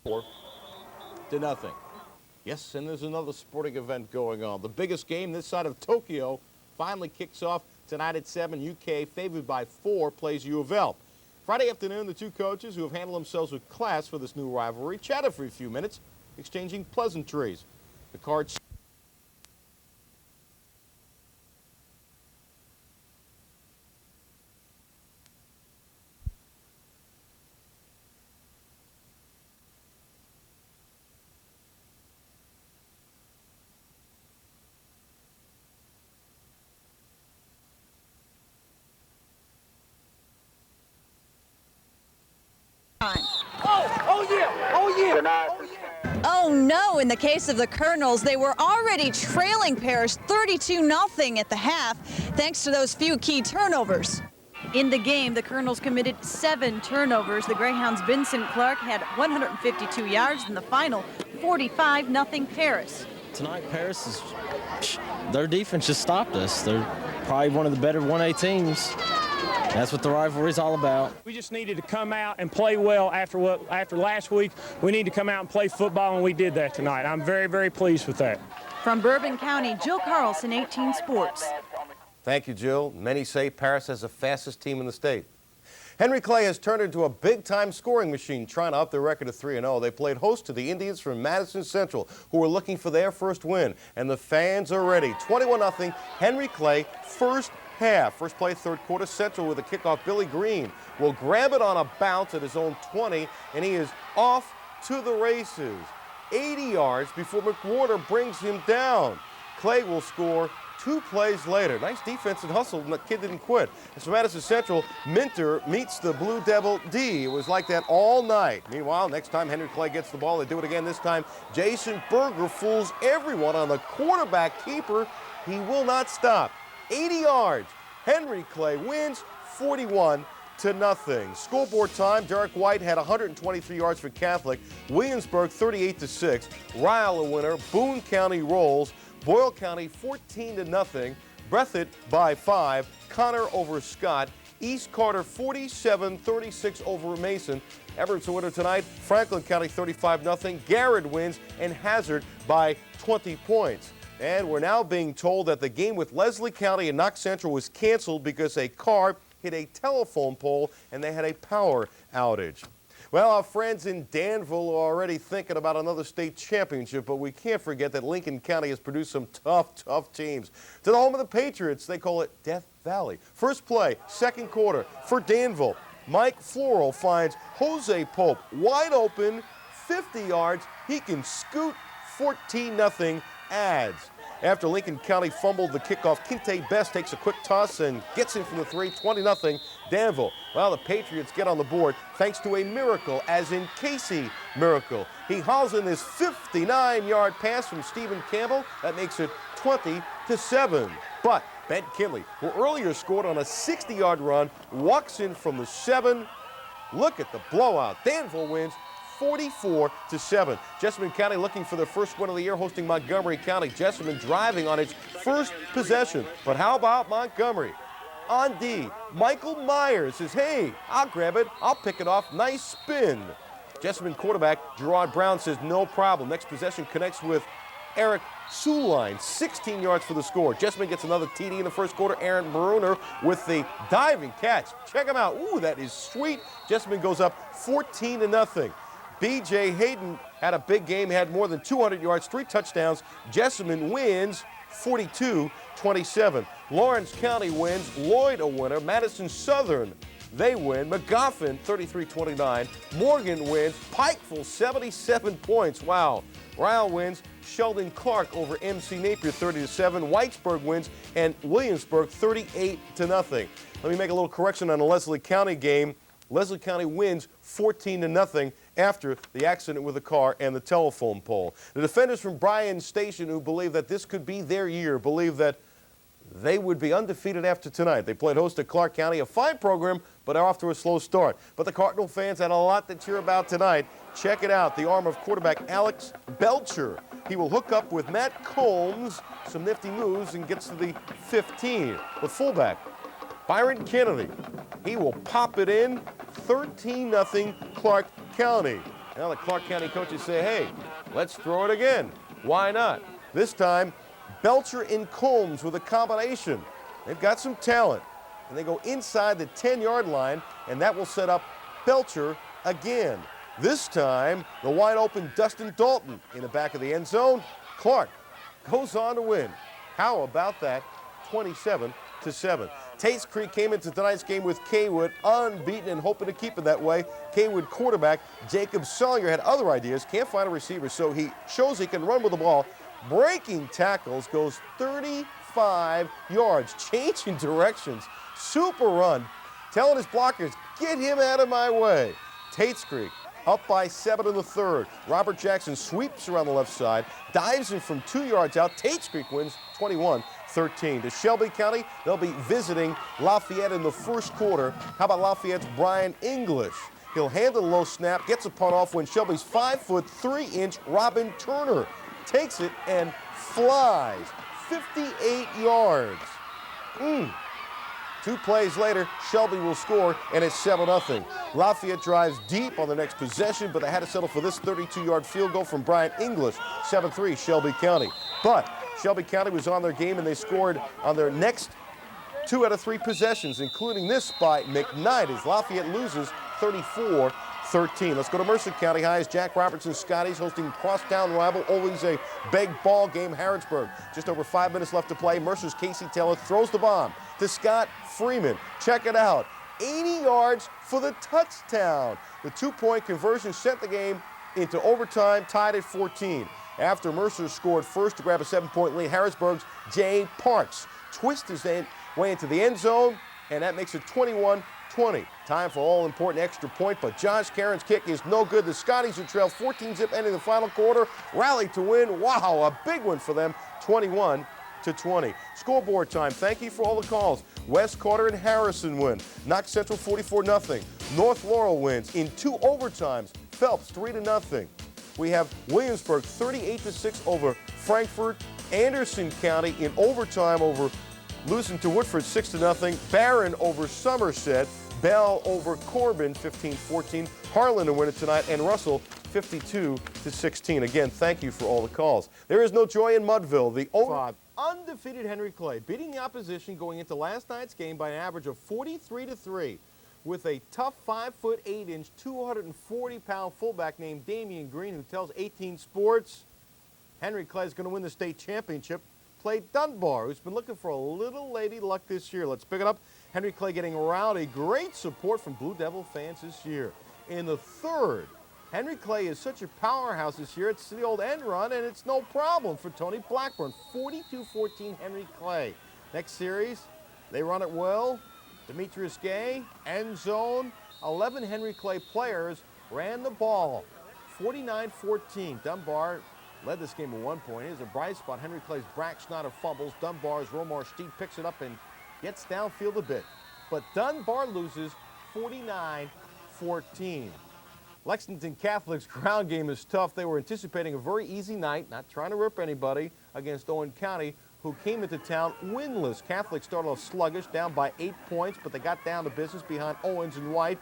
4-0. Yes, and there's another sporting event going on. The biggest game this side of Tokyo finally kicks off tonight at 7. UK, favored by 4, plays U of L. Friday afternoon, the two coaches who have handled themselves with class for this new rivalry chatted for a few minutes, exchanging pleasantries. The Cards Oh no, in the case of the Colonels, they were already trailing Paris 32-0 at the half, thanks to those few key turnovers. In the game, the Colonels committed 7 turnovers. The Greyhounds' Vincent Clark had 152 yards in the final, 45-0 Paris. Tonight, Paris their defense just stopped us. They're probably one of the better 1A teams. That's what the rivalry is all about. We just needed to come out and play well after last week. We need to come out and play football, and we did that tonight. I'm very, very pleased with that. From Bourbon County, Jill Carlson, 18 Sports. Thank you, Jill. Many say Paris has the fastest team in the state. Henry Clay has turned into a big-time scoring machine, trying to up their record to 3-0. They played host to the Indians from Madison Central, who were looking for their first win, and the fans are ready. 21-0, Henry Clay, first half. First play, third quarter, Central with a kickoff. Billy Green will grab it on a bounce at his own 20, and he is off to the races. 80 yards before McWhorter brings him down. Clay will score 2 plays later. Nice defense and hustle, and the kid didn't quit. As for Madison Central, Minter meets the Blue Devil D. It was like that all night. Meanwhile, next time Henry Clay gets the ball, they do it again this time. Jason Berger fools everyone on the quarterback keeper. He will not stop. 80 yards. Henry Clay wins 41-0. Scoreboard time, Derek White had 123 yards for Catholic. Williamsburg 38-6. Ryle a winner. Boone County rolls. Boyle County 14-0. Breathitt by 5. Connor over Scott. East Carter 47-36 over Mason. Everett's a winner tonight. Franklin County 35-0. Garrett wins, and Hazard by 20 points. And we're now being told that the game with Leslie County and Knox Central was canceled because a car hit a telephone pole and they had a power outage. Well, our friends in Danville are already thinking about another state championship, but we can't forget that Lincoln County has produced some tough teams. To the home of the Patriots, they call it Death Valley. First play, second quarter for Danville. Mike Floral finds Jose Pope wide open, 50 yards. He can scoot. 14-0 Ads. After Lincoln County fumbled the kickoff, Kinte Best takes a quick toss and gets in from the 3, 20-0 Danville. Well, the Patriots get on the board thanks to a miracle, as in Casey Miracle. He hauls in this 59-yard pass from Stephen Campbell. That makes it 20-7. But Ben Kinley, who earlier scored on a 60-yard run, walks in from the 7. Look at the blowout. Danville wins 44-7. Jessamine County looking for their first win of the year, hosting Montgomery County. Jessamine driving on its first possession. But how about Montgomery? On D, Michael Myers says, hey, I'll grab it. I'll pick it off. Nice spin. Jessamine quarterback Gerard Brown says no problem. Next possession connects with Eric Suline, 16 yards for the score. Jessamine gets another TD in the first quarter. Aaron Bruner with the diving catch. Check him out. Ooh, that is sweet. Jessamine goes up 14-0. B.J. Hayden had a big game. He had more than 200 yards, 3 touchdowns. Jessamine wins 42-27. Lawrence County wins. Lloyd a winner. Madison Southern, they win. McGoffin 33-29. Morgan wins. Pikeville 77 points. Wow. Ryle wins. Sheldon Clark over MC Napier 30-7. Whitesburg wins, and Williamsburg 38-0. Let me make a little correction on the Leslie County game. Leslie County wins 14-0 after the accident with the car and the telephone pole. The defenders from Bryan Station, who believe that this could be their year, believe that they would be undefeated after tonight. They played host to Clark County, a fine program, but are off to a slow start. But the Cardinal fans had a lot to cheer about tonight. Check it out, the arm of quarterback Alex Belcher. He will hook up with Matt Combs, some nifty moves, and gets to the 15. The fullback, Byron Kennedy, he will pop it in, 13-0 Clark County. Now the Clark County coaches say, hey, let's throw it again. Why not? This time, Belcher and Combs with a combination. They've got some talent. And they go inside the 10-yard line, and that will set up Belcher again. This time, the wide open Dustin Dalton in the back of the end zone. Clark goes on to win. How about that? 27-7. Tates Creek came into tonight's game with Kaywood unbeaten and hoping to keep it that way. Kaywood quarterback Jacob Sawyer had other ideas, can't find a receiver, so he shows he can run with the ball. Breaking tackles, goes 35 yards, changing directions. Super run, telling his blockers, get him out of my way. Tates Creek up by 7 in the third. Robert Jackson sweeps around the left side, dives in from 2 yards out. Tates Creek wins 21-13. To Shelby County, they'll be visiting Lafayette in the first quarter. How about Lafayette's Brian English? He'll handle the low snap, gets a punt off when Shelby's 5'3" Robin Turner takes it and flies 58 yards. 2 plays later, Shelby will score, and it's 7-0. Lafayette drives deep on the next possession, but they had to settle for this 32-yard field goal from Brian English. 7-3, Shelby County. But Shelby County was on their game, and they scored on their next 2 out of 3 possessions, including this by McKnight as Lafayette loses 34-13. Let's go to Mercer County High as Jack Robertson Scotties hosting crosstown rival, always a big ball game, Harrodsburg. Just over 5 minutes left to play. Mercer's Casey Taylor throws the bomb to Scott Freeman. Check it out. 80 yards for the touchdown. The 2-point conversion sent the game into overtime, tied at 14. After Mercer scored first to grab a 7-point lead, Harrisburg's Jay Parks twists his way into the end zone, and that makes it 21-20. Time for all-important extra point, but Josh Caron's kick is no good. The Scotties who trail 14-zip ending the final quarter, rally to win. Wow, a big one for them, 21-20. Scoreboard time. Thank you for all the calls. West Carter and Harrison win. Knox Central 44-0. North Laurel wins in 2 overtimes. Phelps 3-0. We have Williamsburg 38-6 over Frankfort. Anderson County in overtime over losing to Woodford 6-0. Barron over Somerset. Bell over Corbin 15-14. Harlan to win it tonight, and Russell 52-16. Again, thank you for all the calls. There is no joy in Mudville. The undefeated Henry Clay beating the opposition going into last night's game by an average of 43-3 with a tough 5'8", 240-pound fullback named Damian Green, who tells 18 Sports Henry Clay is going to win the state championship. Played Dunbar, who's been looking for a little lady luck this year. Let's pick it up. Henry Clay getting rowdy. Great support from Blue Devil fans this year. In the third, Henry Clay is such a powerhouse this year. It's the old end run, and it's no problem for Tony Blackburn. 42-14 Henry Clay. Next series, they run it well. Demetrius Gay, end zone. 11 Henry Clay players ran the ball. 49-14. Dunbar led this game at 1 point. Here's a bright spot. Henry Clay's Brack Schneider fumbles. Dunbar's Romar Steed picks it up and gets downfield a bit. But Dunbar loses 49-14. Lexington Catholic's ground game is tough. They were anticipating a very easy night, not trying to rip anybody, against Owen County, who came into town winless. Catholic started off sluggish, down by 8 points, but they got down to business behind Owens and White.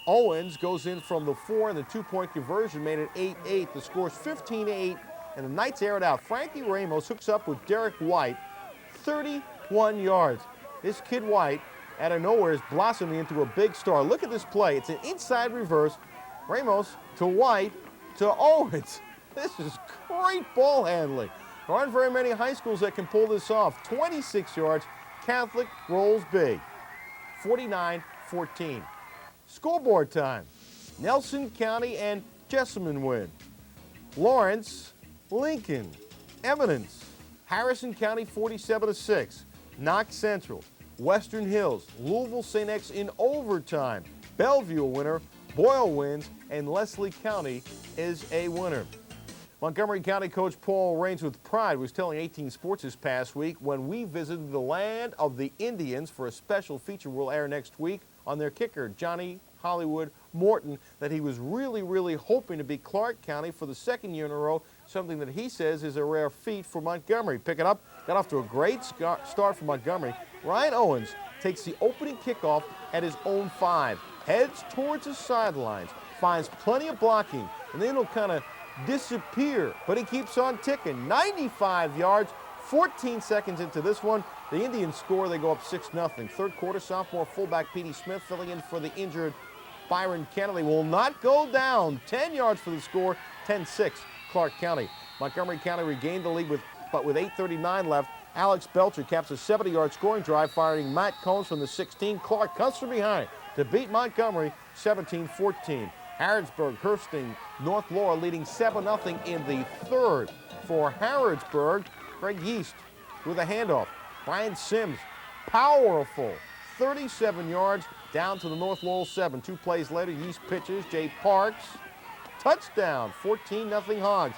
Owens goes in from the 4, and the 2-point conversion made it 8-8. The score's 15-8, and the Knights air it out. Frankie Ramos hooks up with Derek White, 31 yards. This kid White, out of nowhere, is blossoming into a big star. Look at this play. It's an inside reverse. Ramos to White to Owens. This is great ball handling. There aren't very many high schools that can pull this off. 26 yards. Catholic rolls big. 49-14. Scoreboard time. Nelson County and Jessamine win. Lawrence, Lincoln, Eminence, Harrison County 47-6. Knox Central, Western Hills, Louisville St. X in overtime. Bellevue a winner. Boyle wins, and Leslie County is a winner. Montgomery County coach Paul Raines with pride was telling 18 Sports this past week when we visited the land of the Indians for a special feature we'll air next week on their kicker, Johnny Hollywood Morton, that he was really hoping to beat Clark County for the 2nd year in a row, something that he says is a rare feat for Montgomery. Pick it up, got off to a great start for Montgomery. Ryan Owens takes the opening kickoff at his own 5. Heads towards the sidelines, finds plenty of blocking, and then he'll kind of disappear. But he keeps on ticking. 95 yards, 14 seconds into this one. The Indians score. They go up 6-0. Third quarter, sophomore fullback Petey Smith filling in for the injured Byron Kennedy will not go down. 10 yards for the score, 10-6, Clark County. Montgomery County regained the lead but with 8:39 left. Alex Belcher caps a 70-yard scoring drive, firing Matt Combs from the 16. Clark comes from behind to beat Montgomery 17-14. Harrodsburg hosting North Laura, leading 7-0 in the third. For Harrodsburg, Greg Yeast with a handoff. Brian Sims, powerful, 37 yards down to the North Laurel 7. 2 plays later, Yeast pitches. Jay Parks, touchdown, 14-0 Hogs.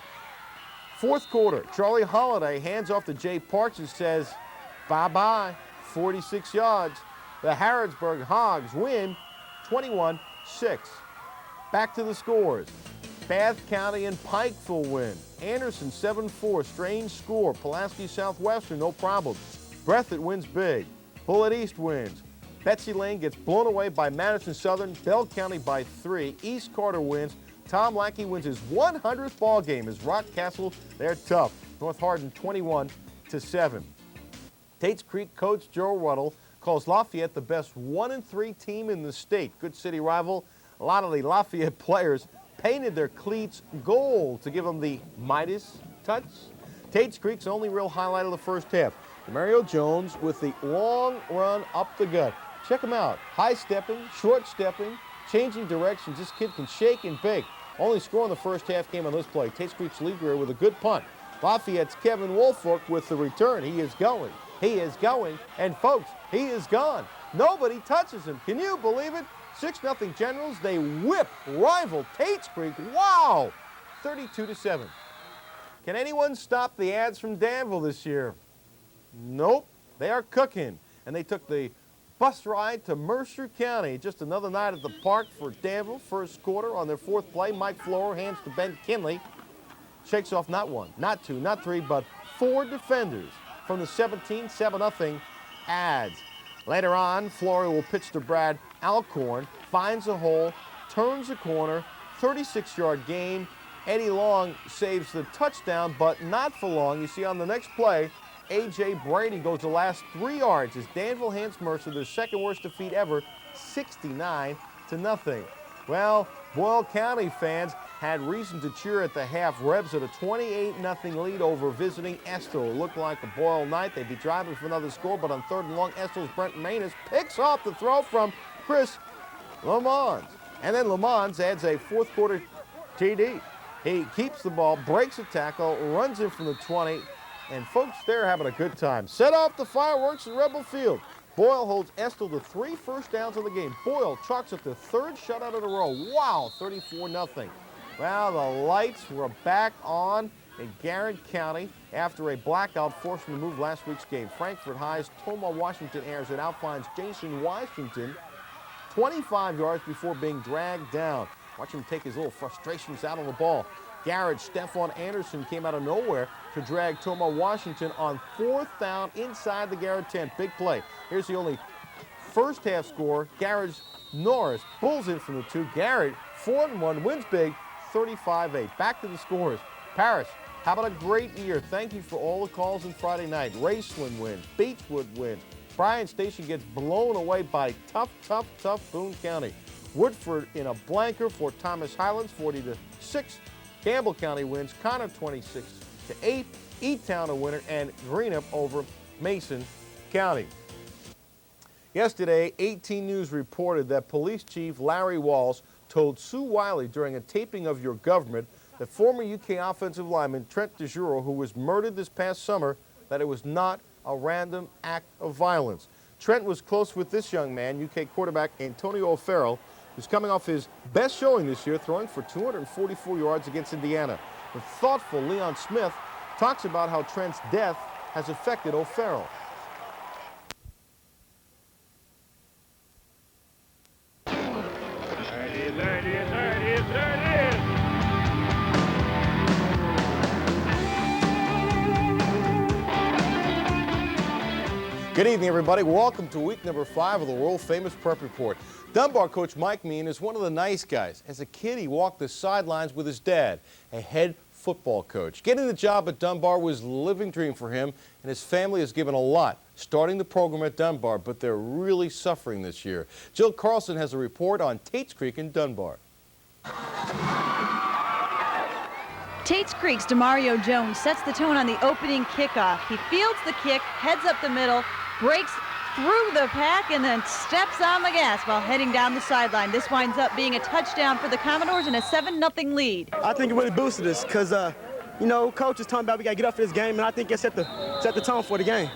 Fourth quarter, Charlie Holiday hands off to Jay Parks and says, bye-bye, 46 yards. The Harrodsburg Hogs win 21-6. Back to the scores. Bath County and Pikeville win. Anderson 7-4, strange score. Pulaski Southwestern, no problem. Breathitt wins big. Bullitt East wins. Betsy Lane gets blown away by Madison Southern. Bell County by 3. East Carter wins. Tom Lackey wins his 100th ball game as Rock Castle, they're tough. North Hardin 21-7. Tates Creek coach Joe Ruddle calls Lafayette the best 1-3 team in the state. Good city rival. A lot of the Lafayette players painted their cleats gold to give them the Midas touch. Tates Creek's only real highlight of the first half. Mario Jones with the long run up the gut. Check him out. High stepping, short stepping, changing directions. This kid can shake and bake. Only score in the first half came on this play. Tates Creek's lead career with a good punt. Lafayette's Kevin Wolfolk with the return. He is going. He is going. And folks, he is gone. Nobody touches him. Can you believe it? 6-0 Generals. They whip rival Tates Creek. Wow! 32-7. Can anyone stop the ads from Danville this year? Nope. They are cooking. And they took the bus ride to Mercer County. Just another night at the park for Danville. First quarter on their fourth play. Mike Florer hands to Ben Kinley. Shakes off not 1, not 2, not 3, but 4 defenders from the 17, 7-0 ads. Later on, Florer will pitch to Brad Alcorn, finds a hole, turns a corner, 36-yard gain. Eddie Long saves the touchdown, but not for long. You see on the next play, A.J. Brady goes the last 3 yards as Danville hands Mercer their second worst defeat ever, 69-0. Well, Boyle County fans had reason to cheer at the half. Rebs at a 28-0 lead over visiting Estill. It looked like a Boyle night. They'd be driving for another score, but on 3rd and long, Estill's Brent Manus picks off the throw from Chris Lamons. And then Lamons adds a fourth quarter TD. He keeps the ball, breaks a tackle, runs in from the 20, and folks, they're having a good time. Set off the fireworks at Rebel Field. Boyle holds Estill to 3 first downs in the game. Boyle chalks up the 3rd shutout in a row. Wow, 34-0. Well, the lights were back on in Garrett County after a blackout forced them to move last week's game. Frankfort High's Toma Washington airs it out, finds Jason Washington 25 yards before being dragged down. Watch him take his little frustrations out on the ball. Garrett Stephon Anderson came out of nowhere to drag Toma Washington on 4th down inside the Garrett 10. Big play. Here's the only first half score. Garrett Norris pulls in from the 2. Garrett, 4-1, wins big, 35-8. Back to the scores. Paris, how about a great year? Thank you for all the calls on Friday night. Raceland wins. Beechwood wins. Bryan Station gets blown away by tough Boone County. Woodford in a blanker for Thomas Highlands, 40-6. Campbell County wins. Connor 26-8. E-Town a winner, and Greenup over Mason County. Yesterday, 18 News reported that Police Chief Larry Walls told Sue Wiley during a taping of Your Government that former UK offensive lineman Trent DeJuro, who was murdered this past summer, that it was not a random act of violence. Trent was close with this young man, UK quarterback Antonio O'Farrell, who's coming off his best showing this year, throwing for 244 yards against Indiana. The thoughtful Leon Smith talks about how Trent's death has affected O'Farrell. Good evening, everybody. Welcome to week number 5 of the world-famous Prep Report. Dunbar coach Mike Mean is one of the nice guys. As a kid, he walked the sidelines with his dad, a head football coach. Getting the job at Dunbar was a living dream for him, and his family has given a lot starting the program at Dunbar, but they're really suffering this year. Jill Carlson has a report on Tates Creek in Dunbar. Tates Creek's Demario Jones sets the tone on the opening kickoff. He fields the kick, heads up the middle, breaks through the pack, and then steps on the gas while heading down the sideline. This winds up being a touchdown for the Commodores and a 7-0 lead. I think it really boosted us because, you know, coach is talking about we got to get up for this game, and I think it set the tone for the game.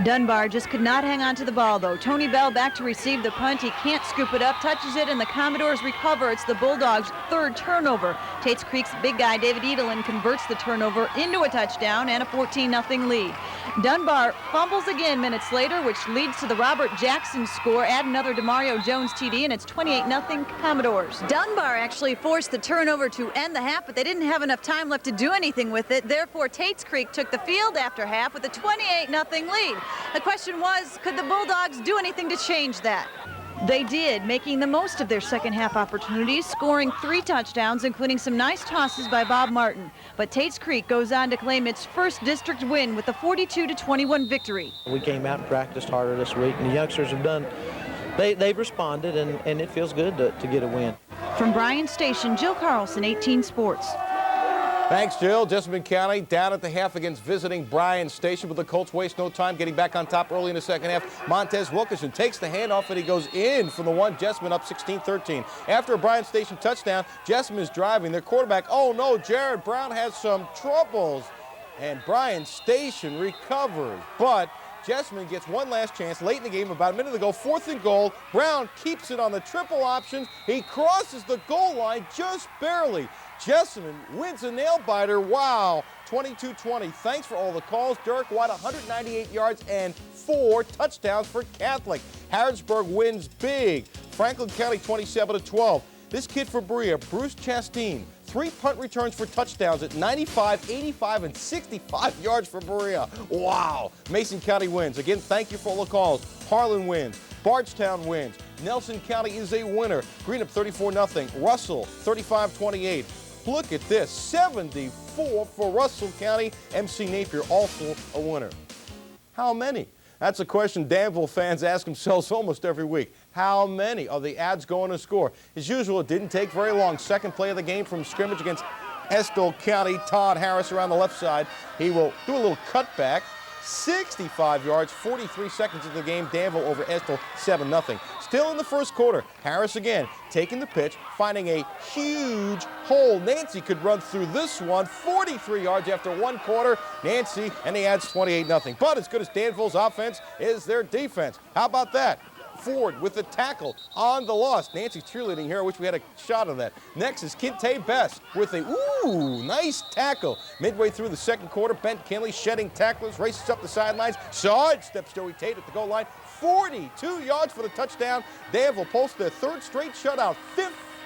Dunbar just could not hang on to the ball, though. Tony Bell back to receive the punt. He can't scoop it up, touches it, and the Commodores recover. It's the Bulldogs' third turnover. Tates Creek's big guy, David Edelin, converts the turnover into a touchdown and a 14-0 lead. Dunbar fumbles again minutes later, which leads to the Robert Jackson score. Add another Demario Jones TD, and it's 28-0 Commodores. Dunbar actually forced the turnover to end the half, but they didn't have enough time left to do anything with it. Therefore, Tates Creek took the field after half with a 28-0 lead. The question was, could the Bulldogs do anything to change that? They did, making the most of their second half opportunities, scoring 3 touchdowns, including some nice tosses by Bob Martin. But Tates Creek goes on to claim its first district win with a 42-21 victory. We came out and practiced harder this week, and the youngsters have done, they've responded, and it feels good to get a win. From Bryan Station, Jill Carlson, 18 Sports. Thanks, Jill. Jessamine County down at the half against visiting Bryan Station, but the Colts waste no time getting back on top early in the second half. Montez Wilkerson takes the handoff and he goes in from the one. Jessamine up 16-13. After a Bryan Station touchdown, Jessamine is driving. Their quarterback, oh no, Jared Brown has some troubles, and Bryan Station recovers. But Jessamine gets one last chance late in the game, about a minute ago, 4th and goal. Brown keeps it on the triple option. He crosses the goal line just barely. Jessamine wins a nail-biter. Wow, 22-20. Thanks for all the calls. Derek White, 198 yards and 4 touchdowns for Catholic. Harrodsburg wins big. Franklin County 27-12. This kid for Berea, Bruce Chastain, 3 punt returns for touchdowns at 95, 85, and 65 yards for Berea. Wow. Mason County wins. Again, thank you for all the calls. Harlan wins. Bardstown wins. Nelson County is a winner. Greenup 34-0. Russell 35-28. Look at this, 74 for Russell County. MC Napier also a winner. How many? That's a question Danville fans ask themselves almost every week. How many are the Ads going to score? As usual, it didn't take very long. Second play of the game from scrimmage against Estill County. Todd Harris around the left side. He will do a little cutback. 65 yards, 43 seconds into the game. Danville over Estill, 7-0. Still in the first quarter, Harris again taking the pitch, finding a huge hole. Nancy could run through this one, 43 yards after 1 quarter. Nancy, and he adds 28-0. But as good as Danville's offense is their defense. How about that? Ford with the tackle on the loss. Nancy's cheerleading here. I wish we had a shot of that. Next is Kinte Best with a, nice tackle. Midway through the second quarter, Bent Kinley shedding tacklers, races up the sidelines, sidesteps Joey Tate at the goal line. 42 yards for the touchdown. Danville posts their 3rd straight shutout,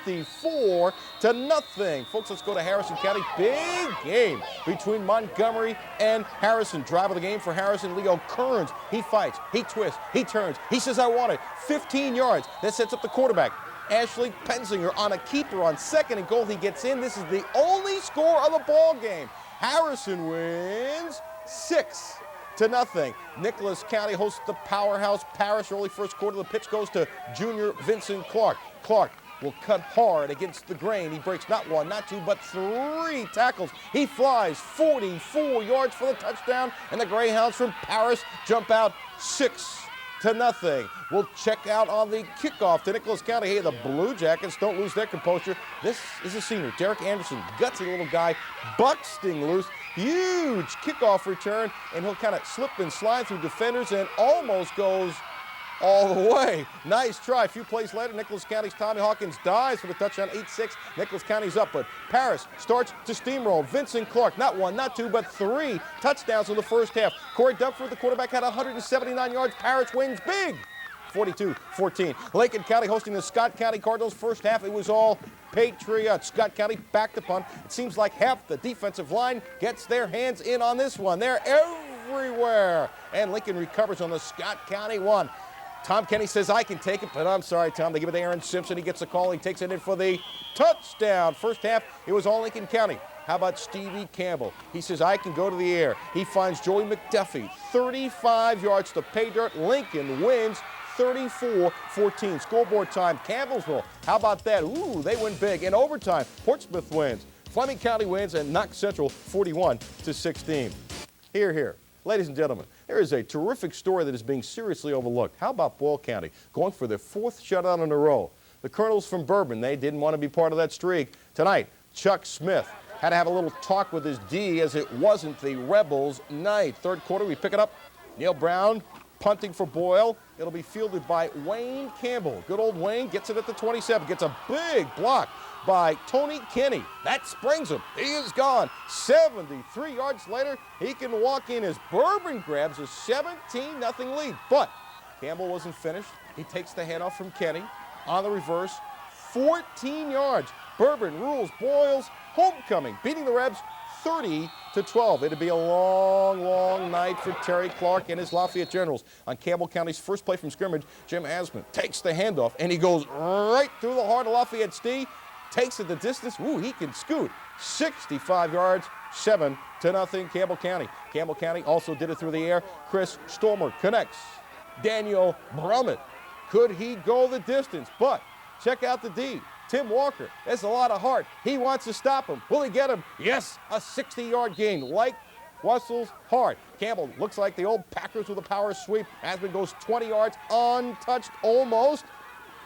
54-0. Folks, let's go to Harrison County. Big game between Montgomery and Harrison. Drive of the game for Harrison. Leo Kearns. He fights. He twists. He turns. He says, I want it. 15 yards. That sets up the quarterback. Ashley Pensinger on a keeper on 2nd and goal. He gets in. This is the only score of the ball game. Harrison wins 6-0. Nicholas County hosts the powerhouse Parish. Early first quarter. The pitch goes to junior Vincent Clark. Clark will cut hard against the grain. He breaks not 1, not 2, but 3 tackles. He flies 44 yards for the touchdown, and the Greyhounds from Paris jump out 6-0. We'll check out on the kickoff to Nicholas County. Hey, the Blue Jackets don't lose their composure. This is a senior, Derek Anderson, gutsy little guy, busting loose. Huge kickoff return, and he'll kind of slip and slide through defenders and almost goes all the way. Nice try. A few plays later, Nicholas County's Tommy Hawkins dives for the touchdown, 8-6. Nicholas County's up, but Paris starts to steamroll. Vincent Clark, not 1, not 2, but 3 touchdowns in the first half. Corey Dunford, the quarterback, had 179 yards. Paris wins big, 42-14. Lincoln County hosting the Scott County Cardinals. First half, it was all Patriots. Scott County back to punt. It seems like half the defensive line gets their hands in on this one. They're everywhere. And Lincoln recovers on the Scott County one. Tom Kenny says, I can take it, but I'm sorry, Tom. They give it to Aaron Simpson. He gets the call. He takes it in for the touchdown. First half, it was all Lincoln County. How about Stevie Campbell? He says, I can go to the air. He finds Joey McDuffie, 35 yards to pay dirt. Lincoln wins 34-14. Scoreboard time, Campbellsville. How about that? Ooh, they win big. In overtime, Portsmouth wins. Fleming County wins, and Knox Central 41-16. Here. Ladies and gentlemen, there is a terrific story that is being seriously overlooked. How about Boyle County going for their 4th shutout in a row? The Colonels from Bourbon, they didn't want to be part of that streak. Tonight, Chuck Smith had to have a little talk with his D as it wasn't the Rebels' night. Third quarter, we pick it up. Neil Brown punting for Boyle. It'll be fielded by Wayne Campbell. Good old Wayne gets it at the 27, gets a big block by Tony Kenny. That springs him. He is gone. 73 yards later, he can walk in as Bourbon grabs a 17-0 lead. But Campbell wasn't finished. He takes the handoff from Kenny on the reverse. 14 yards. Bourbon rules Boyle's homecoming, beating the Rebs 30-12. It'll be a long night for Terry Clark and his Lafayette Generals. On Campbell County's first play from scrimmage, Jim Asman takes the handoff, and he goes right through the heart of Lafayette's D. Takes it the distance. Ooh, he can scoot. 65 yards, 7-0 Campbell County. Campbell County also did it through the air. Chris Stormer connects. Daniel Brummett. Could he go the distance? But check out the D. Tim Walker. That's a lot of heart. He wants to stop him. Will he get him? Yes, a 60-yard gain. Like Russell's heart. Campbell looks like the old Packers with a power sweep. Asman goes 20 yards, untouched almost.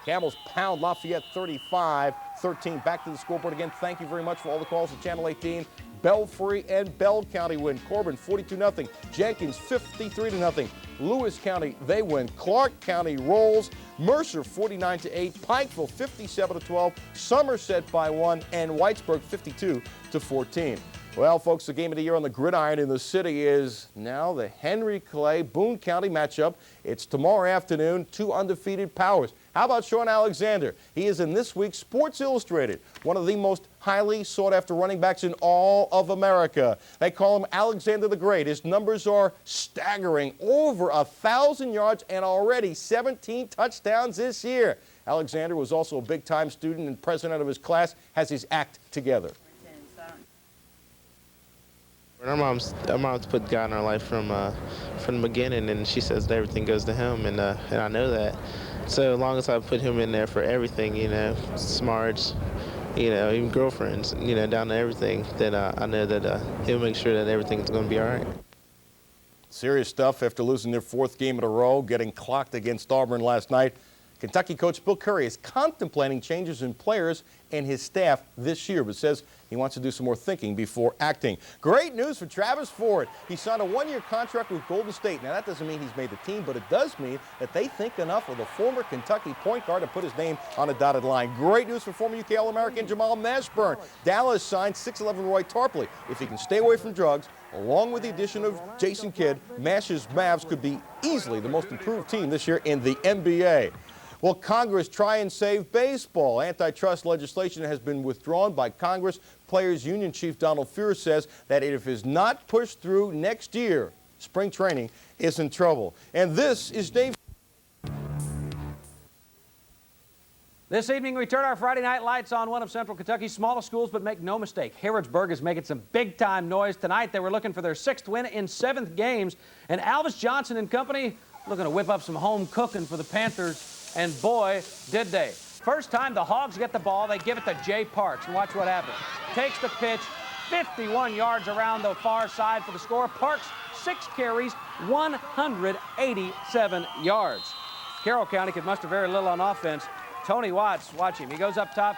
Camels pound Lafayette 35-13. Back to the scoreboard again. Thank you very much for all the calls at Channel 18. Belfry and Bell County win. Corbin 42-0. Jenkins 53-0. Lewis County, they win. Clark County rolls. Mercer 49-8. Pikeville 57-12. Somerset by 1. And Whitesburg 52-14. Well, folks, the game of the year on the gridiron in the city is now the Henry Clay Boone County matchup. It's tomorrow afternoon, 2 undefeated powers. How about Sean Alexander? He is in this week's Sports Illustrated, one of the most highly sought-after running backs in all of America. They call him Alexander the Great. His numbers are staggering, over 1,000 yards and already 17 touchdowns this year. Alexander was also a big-time student and president of his class, has his act together. Our mom's put God in our life from the beginning, and she says that everything goes to Him, and I know that. So as long as I put Him in there for everything, smarts, even girlfriends, down to everything, then I know that He'll make sure that everything's going to be all right. Serious stuff after losing their 4th game in a row, getting clocked against Auburn last night. Kentucky coach Bill Curry is contemplating changes in players and his staff this year, but says he wants to do some more thinking before acting. Great news for Travis Ford. He signed a 1-year contract with Golden State. Now, that doesn't mean he's made the team, but it does mean that they think enough of the former Kentucky point guard to put his name on a dotted line. Great news for former UK All-American Jamal Mashburn. Dallas signed 6'11" Roy Tarpley. If he can stay away from drugs, along with the addition of Jason Kidd, Mash's Mavs could be easily the most improved team this year in the NBA. Will Congress try and save baseball? Antitrust legislation has been withdrawn by Congress. Players Union Chief Donald Fear says that if it is not pushed through next year, spring training is in trouble. And this is Dave. This evening, we turn our Friday night lights on one of Central Kentucky's smallest schools, but make no mistake, Harrodsburg is making some big-time noise tonight. They were looking for their 6th win in 7 games, and Alvis Johnson and company looking to whip up some home cooking for the Panthers. And boy, did they. First time the Hogs get the ball, they give it to Jay Parks. And watch what happens. Takes the pitch, 51 yards around the far side for the score. Parks, 6 carries, 187 yards. Carroll County could muster very little on offense. Tony Watts, watch him. He goes up top.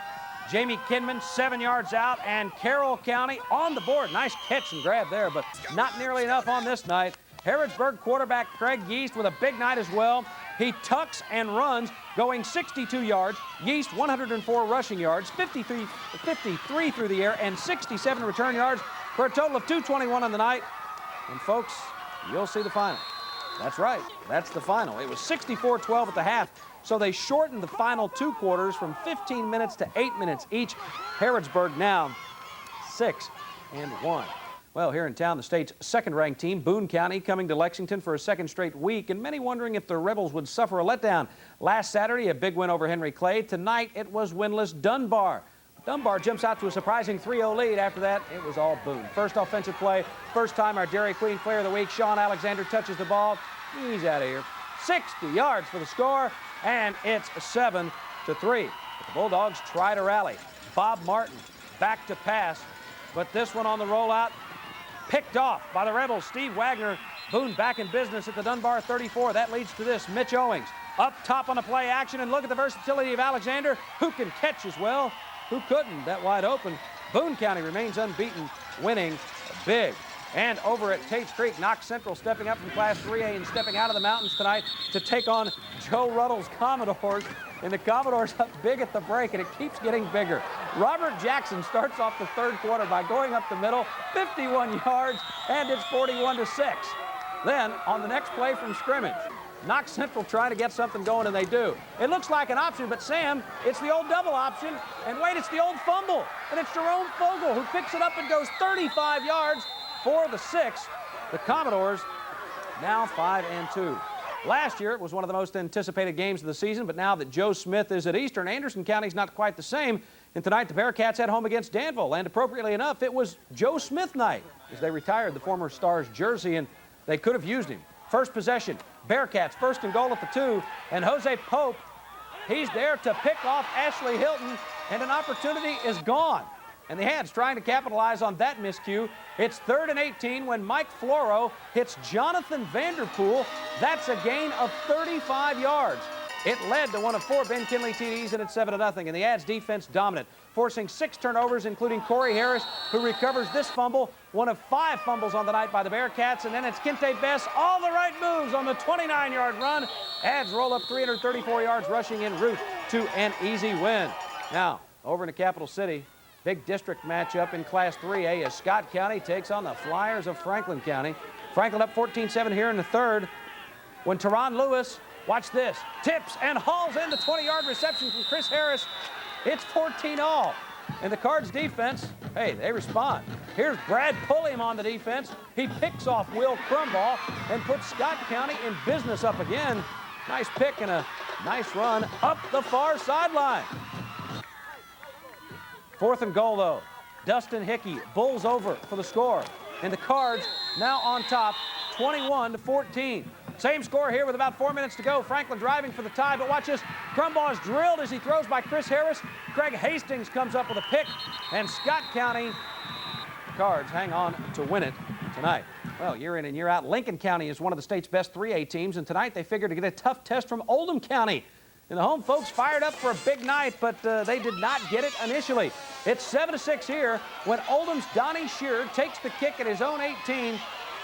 Jamie Kinman, 7 yards out, and Carroll County on the board. Nice catch and grab there, but not nearly enough on this night. Harrodsburg quarterback Craig Yeast with a big night as well. He tucks and runs, going 62 yards. Yeast, 104 rushing yards, 53 through the air, and 67 return yards for a total of 221 on the night. And folks, you'll see the final. That's right, that's the final. It was 64-12 at the half, so they shortened the final 2 quarters from 15 minutes to 8 minutes each. Harrodsburg now 6-1. Well, here in town, the state's second-ranked team, Boone County, coming to Lexington for a second straight week, and many wondering if the Rebels would suffer a letdown. Last Saturday, a big win over Henry Clay. Tonight, it was winless Dunbar. Dunbar jumps out to a surprising 3-0 lead. After that, it was all Boone. First offensive play, first time our Dairy Queen Player of the Week, Sean Alexander, touches the ball. He's out of here. 60 yards for the score, and it's 7-3. But the Bulldogs try to rally. Bob Martin back to pass, but this one on the rollout, picked off by the Rebels. Steve Wagner. Boone back in business at the Dunbar 34. That leads to this. Mitch Owings up top on the play action, and look at the versatility of Alexander, who can catch as well. Who couldn't? That wide open. Boone County remains unbeaten, winning big. And over at Tate's Creek, Knox Central stepping up from Class 3A and stepping out of the mountains tonight to take on Joe Ruddle's Commodores. And the Commodores up big at the break, and it keeps getting bigger. Robert Jackson starts off the third quarter by going up the middle, 51 yards, and it's 41-6. Then, on the next play from scrimmage, Knox Central trying to get something going, and they do. It looks like an option, but Sam, it's the old double option, and wait, it's the old fumble. And it's Jerome Fogle who picks it up and goes 35 yards for the 6. The Commodores now 5-2. Last year, it was one of the most anticipated games of the season, but now that Joe Smith is at Eastern, Anderson County's not quite the same. And tonight, the Bearcats head home against Danville, and appropriately enough, it was Joe Smith night as they retired the former Stars jersey, and they could have used him. First possession, Bearcats first and goal at the 2, and Jose Pope, he's there to pick off Ashley Hilton, and an opportunity is gone. And the Hands trying to capitalize on that miscue. It's 3rd and 18 when Mike Floro hits Jonathan Vanderpool. That's a gain of 35 yards. It led to one of 4 Ben Kinley TDs, and it's 7-0. And the Ads defense dominant, forcing 6 turnovers, including Corey Harris, who recovers this fumble, one of 5 fumbles on the night by the Bearcats. And then it's Kente Best, all the right moves on the 29-yard run. Ads roll up 334 yards, rushing en route to an easy win. Now, over in the capital city, big district matchup in Class 3A as Scott County takes on the Flyers of Franklin County. Franklin up 14-7 here in the 3rd. When Teron Lewis, watch this, tips and hauls in the 20-yard reception from Chris Harris. It's 14-all. And the Cards defense, hey, they respond. Here's Brad Pulliam on the defense. He picks off Will Crumball and puts Scott County in business up again. Nice pick and a nice run up the far sideline. 4th and goal, though. Dustin Hickey bulls over for the score. And the Cards now on top, 21-14. Same score here with about 4 minutes to go. Franklin driving for the tie, but watch this. Crumball is drilled as he throws by Chris Harris. Craig Hastings comes up with a pick, and Scott County Cards hang on to win it tonight. Well, year in and year out, Lincoln County is one of the state's best 3A teams, and tonight they figure to get a tough test from Oldham County. And the home folks fired up for a big night, but they did not get it initially. It's 7-6 here when Oldham's Donnie Shearer takes the kick at his own 18.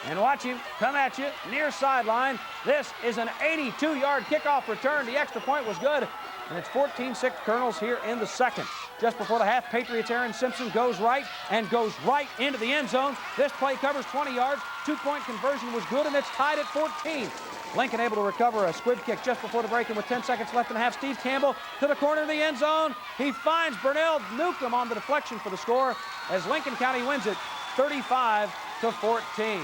And watch him come at you near sideline. This is an 82-yard kickoff return. The extra point was good. And it's 14-6 Colonels here in the 2nd. Just before the half, Patriots Aaron Simpson goes right and goes right into the end zone. This play covers 20 yards. 2-point conversion was good, and it's tied at 14. Lincoln able to recover a squib kick just before the break, and with 10 seconds left in the half, Steve Campbell to the corner of the end zone. He finds Burnell Newcomb on the deflection for the score as Lincoln County wins it 35-14.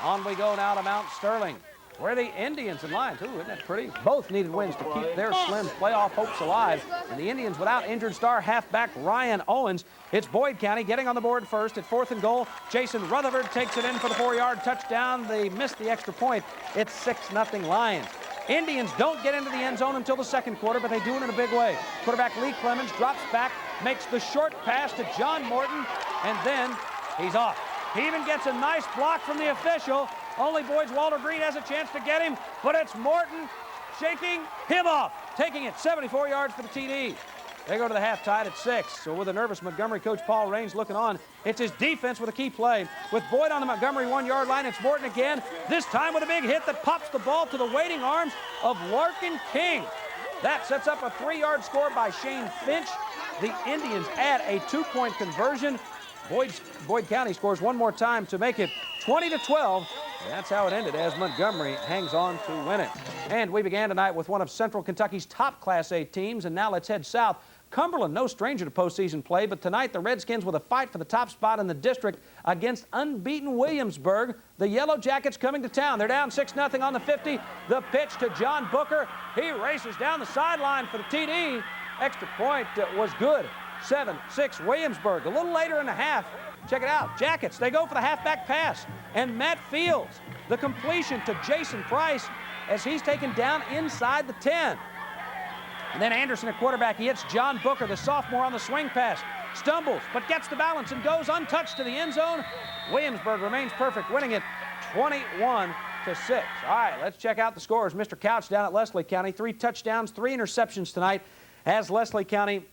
On we go now to Mount Sterling, where the Indians in line, too, isn't that pretty? Both needed wins to keep their slim playoff hopes alive. And the Indians without injured star halfback Ryan Owens. It's Boyd County getting on the board first at 4th and goal. Jason Rutherford takes it in for the 4-yard touchdown. They missed the extra point. It's 6-0 Lions. Indians don't get into the end zone until the 2nd quarter, but they do it in a big way. Quarterback Lee Clemens drops back, makes the short pass to John Morton, and then he's off. He even gets a nice block from the official. Only Boyd's Walter Green has a chance to get him, but it's Morton shaking him off, taking it 74 yards for the TD. They go to the half tied at 6. So with a nervous Montgomery coach Paul Raines looking on, it's his defense with a key play. With Boyd on the Montgomery 1-yard line, it's Morton again, this time with a big hit that pops the ball to the waiting arms of Larkin King. That sets up a 3-yard score by Shane Finch. The Indians add a 2-point conversion. Boyd County scores one more time to make it 20-12. And that's how it ended as Montgomery hangs on to win it. And we began tonight with one of Central Kentucky's top Class A teams, and now let's head south. Cumberland, no stranger to postseason play, but tonight the Redskins with a fight for the top spot in the district against unbeaten Williamsburg. The Yellow Jackets coming to town. They're down 6-0 on the 50. The pitch to John Booker. He races down the sideline for the TD. Extra point was good. 7-6 Williamsburg. A little later in the half, check it out. Jackets, they go for the halfback pass. And Matt Fields, the completion to Jason Price as he's taken down inside the 10. And then Anderson at quarterback. He hits John Booker, the sophomore, on the swing pass. Stumbles, but gets the balance and goes untouched to the end zone. Williamsburg remains perfect, winning it 21-6. All right, let's check out the scores. Mr. Couch down at Leslie County. 3 touchdowns, 3 interceptions tonight as Leslie County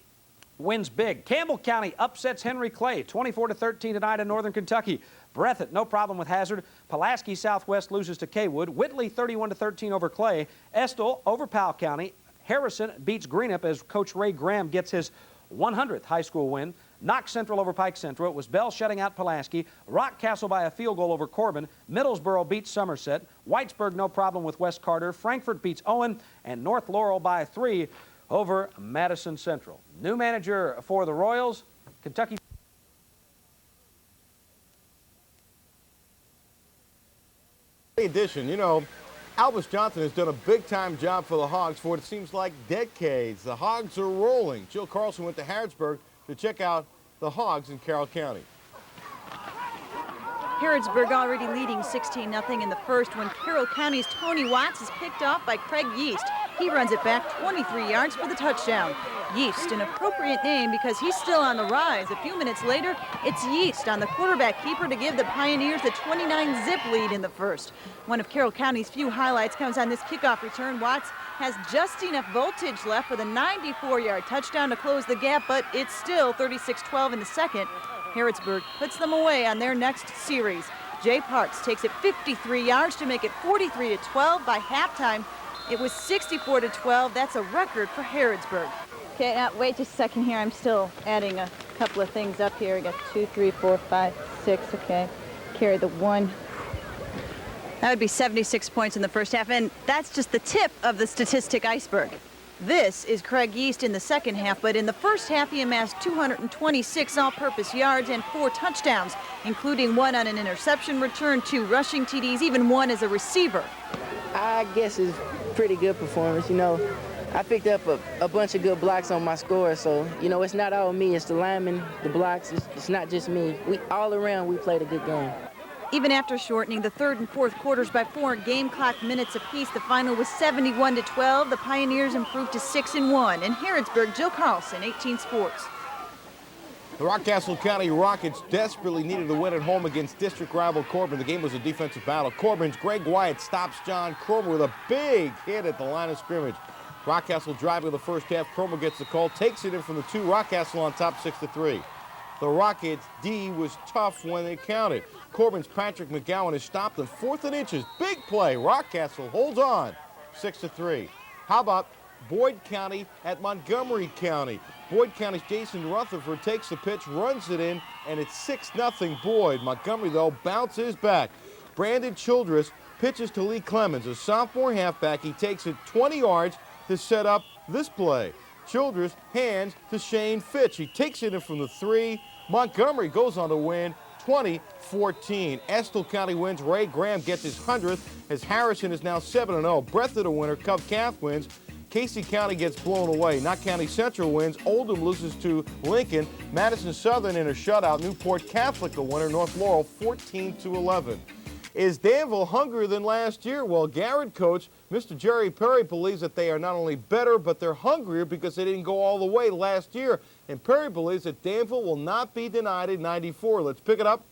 wins big. Campbell County upsets Henry Clay 24-13 tonight in Northern Kentucky. Breathitt, no problem with Hazard. Pulaski Southwest loses to Kaywood. Whitley 31-13 over Clay. Estill over Powell County. Harrison beats Greenup as Coach Ray Graham gets his 100th high school win. Knox Central over Pike Central. It was Bell shutting out Pulaski. Rockcastle by a field goal over Corbin. Middlesboro beats Somerset. Whitesburg no problem with West Carter. Frankfort beats Owen. And North Laurel by 3 over Madison Central. New manager for the Royals, Kentucky. Addition, you know, Albus Johnson has done a big-time job for the Hogs for what it seems like decades. The Hogs are rolling. Jill Carlson went to Harrodsburg to check out the Hogs in Carroll County. Harrodsburg already leading 16-0 in the first when Carroll County's Tony Watts is picked off by Craig Yeast. He runs it back 23 yards for the touchdown. Yeast, an appropriate name because he's still on the rise. A few minutes later, it's Yeast on the quarterback keeper to give the Pioneers the 29-zip lead in the first. One of Carroll County's few highlights comes on this kickoff return. Watts has just enough voltage left for the 94-yard touchdown to close the gap, but it's still 36-12 in the second. Harrodsburg puts them away on their next series. Jay Parks takes it 53 yards to make it 43-12 by halftime. It was 64-12. That's a record for Harrodsburg. Okay, now wait just a second here. I'm still adding a couple of things up here. I got 2, 3, 4, 5, 6. Okay, carry the 1. That would be 76 points in the first half, and that's just the tip of the statistic iceberg. This is Craig Yeast in the second half, but in the first half he amassed 226 all-purpose yards and 4 touchdowns, including 1 on an interception return, 2 rushing TDs, even 1 as a receiver. I guess it's pretty good performance. You know, I picked up a bunch of good blocks on my score, so, you know, it's not all me. It's the linemen, the blocks. It's not just me. All around, we played a good game. Even after shortening the third and fourth quarters by 4 game clock minutes apiece, the final was 71-12. The Pioneers improved to 6-1. In Harrodsburg, Jill Carlson, 18 Sports. The Rockcastle County Rockets desperately needed a win at home against district rival Corbin. The game was a defensive battle. Corbin's Greg Wyatt stops John Cromer with a big hit at the line of scrimmage. Rockcastle driving the first half. Cromer gets the call, takes it in from the 2. Rockcastle on top 6-3. The Rockets' D was tough when they counted. Corbin's Patrick McGowan is stopped on 4th and inches. Big play. Rockcastle holds on 6-3. How about Boyd County at Montgomery County? Boyd County's Jason Rutherford takes the pitch, runs it in, and it's 6-0 Boyd. Montgomery, though, bounces back. Brandon Childress pitches to Lee Clemens, a sophomore halfback. He takes it 20 yards to set up this play. Childress hands to Shane Fitch. He takes it in from the 3. Montgomery goes on to win 20-14. Estill County wins. Ray Graham gets his 100th as Harrison is now 7-0. Breathitt a winner. Cub Calf wins. Casey County gets blown away. Knott County Central wins. Oldham loses to Lincoln. Madison Southern in a shutout. Newport Catholic a winner. North Laurel 14-11. Is Danville hungrier than last year? Well, Garrett coach Mr. Jerry Perry believes that they are not only better, but they're hungrier because they didn't go all the way last year. And Perry believes that Danville will not be denied in 94. Let's pick it up.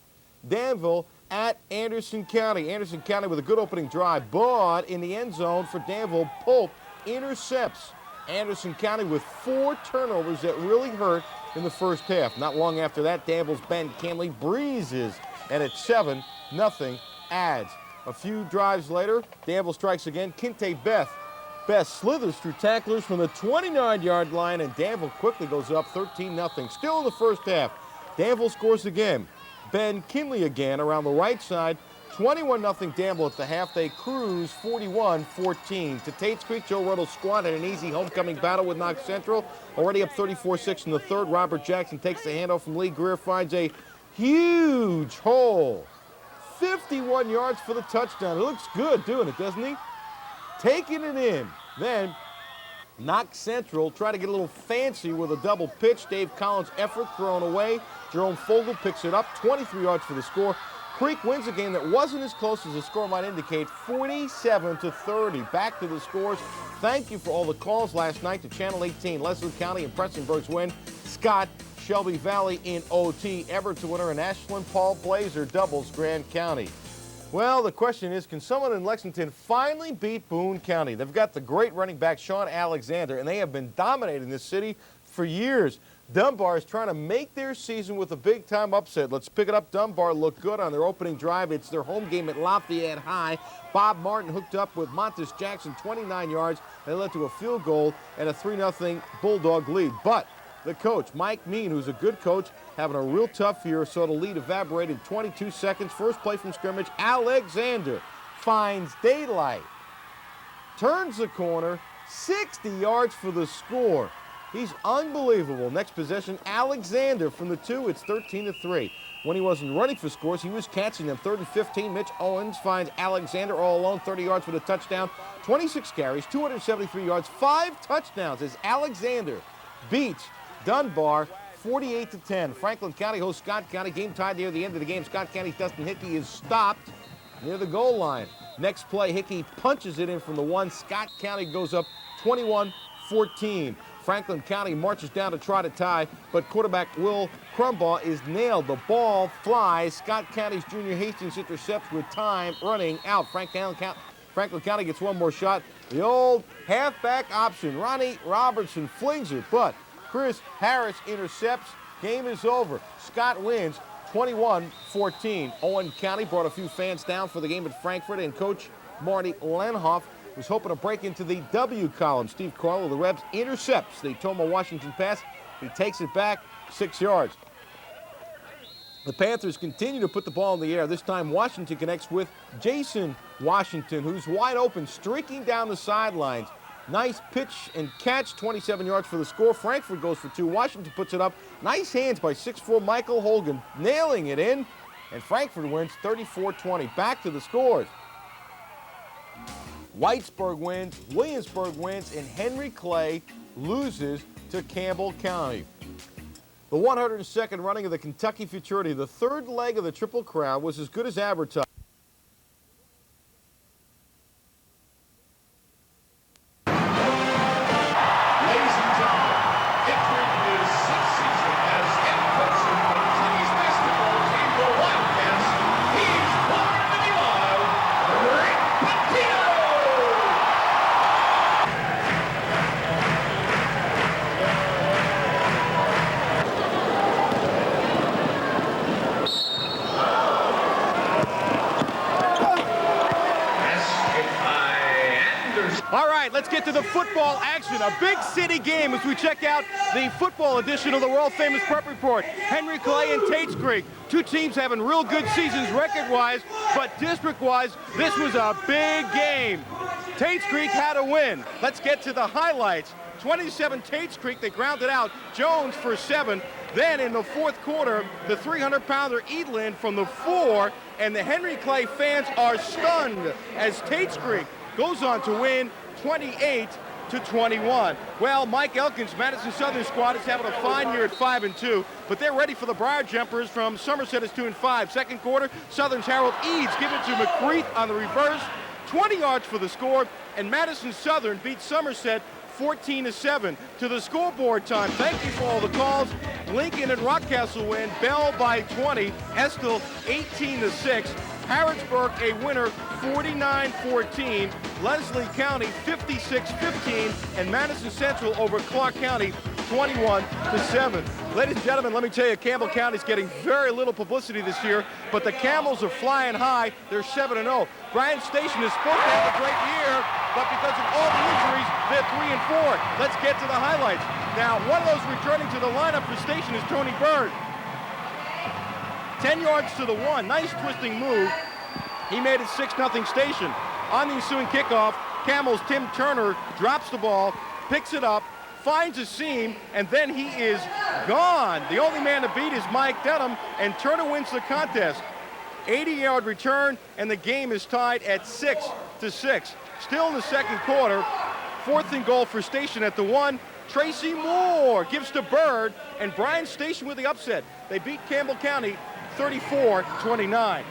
Danville at Anderson County. Anderson County with a good opening drive, but in the end zone for Danville, Polk intercepts. Anderson County with 4 turnovers that really hurt in the first half. Not long after that, Danville's Ben Camley breezes, and it's 7-0 Ads. A few drives later, Danville strikes again. Kinte Beth slithers through tacklers from the 29-yard line, and Danville quickly goes up 13-0. Still in the first half, Danville scores again. Ben Kinley again around the right side. 21-0 Danville at the half. They cruise 41-14. To Tate's Creek, Joe Ruddle's squad had an easy homecoming battle with Knox Central. Already up 34-6 in the third. Robert Jackson takes the handoff from Lee Greer, finds a huge hole. 51 yards for the touchdown. It looks good doing it, doesn't he? Taking it in. Then Knox Central try to get a little fancy with a double pitch. Dave Collins' effort thrown away. Jerome Fogel picks it up, 23 yards for the score. Creek wins a game that wasn't as close as the score might indicate, 47-30. Back to the scores. Thank you for all the calls last night to Channel 18, Leslie County, and Prestonburg's win. Scott, Shelby Valley in OT. Everett to winner, and Ashland, Paul Blazer doubles Grand County. Well, the question is, can someone in Lexington finally beat Boone County? They've got the great running back, Sean Alexander, and they have been dominating this city for years. Dunbar is trying to make their season with a big-time upset. Let's pick it up. Dunbar looked good on their opening drive. It's their home game at Lafayette High. Bob Martin hooked up with Montes Jackson, 29 yards. They led to a field goal and a 3-0 Bulldog lead. But the coach, Mike Mean, who's a good coach, having a real tough year, so the lead evaporated 22 seconds. First play from scrimmage, Alexander finds daylight, turns the corner, 60 yards for the score. He's unbelievable. Next possession, Alexander from the 2. It's 13-3. When he wasn't running for scores, he was catching them. 3rd and 15. Mitch Owens finds Alexander all alone, 30 yards for the touchdown. 26 carries, 273 yards, 5 touchdowns as Alexander beats Dunbar 48-10. Franklin County hosts Scott County. Game tied near the end of the game. Scott County's Dustin Hickey is stopped near the goal line. Next play, Hickey punches it in from the 1. Scott County goes up 21-14. Franklin County marches down to try to tie, but quarterback Will Crumbaugh is nailed. The ball flies. Scott County's Junior Hastings intercepts with time running out. Franklin County gets one more shot. The old halfback option. Ronnie Robertson flings it, but Chris Harris intercepts. Game is over. Scott wins 21-14. Owen County brought a few fans down for the game at Frankfort, and Coach Marty Lenhoff was hoping to break into the W column. Steve Coyle of the Rebs intercepts the Toma Washington pass. He takes it back 6 yards. The Panthers continue to put the ball in the air. This time Washington connects with Jason Washington, who's wide open, streaking down the sidelines. Nice pitch and catch, 27 yards for the score. Frankfurt goes for 2. Washington puts it up. Nice hands by 6'4" Michael Holgan, nailing it in. And Frankfurt wins 34-20. Back to the scores. Whitesburg wins, Williamsburg wins, and Henry Clay loses to Campbell County. The 102nd running of the Kentucky Futurity, the third leg of the Triple Crown, was as good as advertised. All right, let's get to the football action. A big city game as we check out the football edition of the world-famous Prep Report. Henry Clay and Tate's Creek, two teams having real good seasons record-wise, but district-wise, this was a big game. Tate's Creek had to win. Let's get to the highlights. 27 Tate's Creek, they grounded out. Jones for 7. Then in the fourth quarter, the 300-pounder Edelin from the 4, and the Henry Clay fans are stunned as Tate's Creek goes on to win 28-21. Well, Mike Elkins' Madison Southern squad is having a fine year at 5-2, but they're ready for the Briar Jumpers from Somerset as 2-5. Second quarter, Southern's Harold Eads give it to McCreath on the reverse, 20 yards for the score, and Madison Southern beats Somerset 14-7. To the scoreboard time. Thank you for all the calls. Lincoln and Rockcastle win. Bell by 20. Estill 18-6. Harrodsburg a winner 49-14. Leslie County 56-15. And Madison Central over Clark County 21-7. Ladies and gentlemen, let me tell you, Campbell County's getting very little publicity this year, but the Camels are flying high. They're 7-0. Bryan Station is supposed to have a great year, but because of all the injuries, they're 3-4. Let's get to the highlights. Now, one of those returning to the lineup for Station is Tony Bird. 10 yards to the 1. Nice twisting move. He made it 6-0 Station. On the ensuing kickoff, Camel's Tim Turner drops the ball, picks it up, finds a seam, and then he is gone. The only man to beat is Mike Denham, and Turner wins the contest. 80-yard return, and the game is tied at 6-6. Still in the second quarter, 4th and goal for Station at the 1. Tracy Moore gives to Bird, and Bryan Station with the upset. They beat Campbell County 34-29.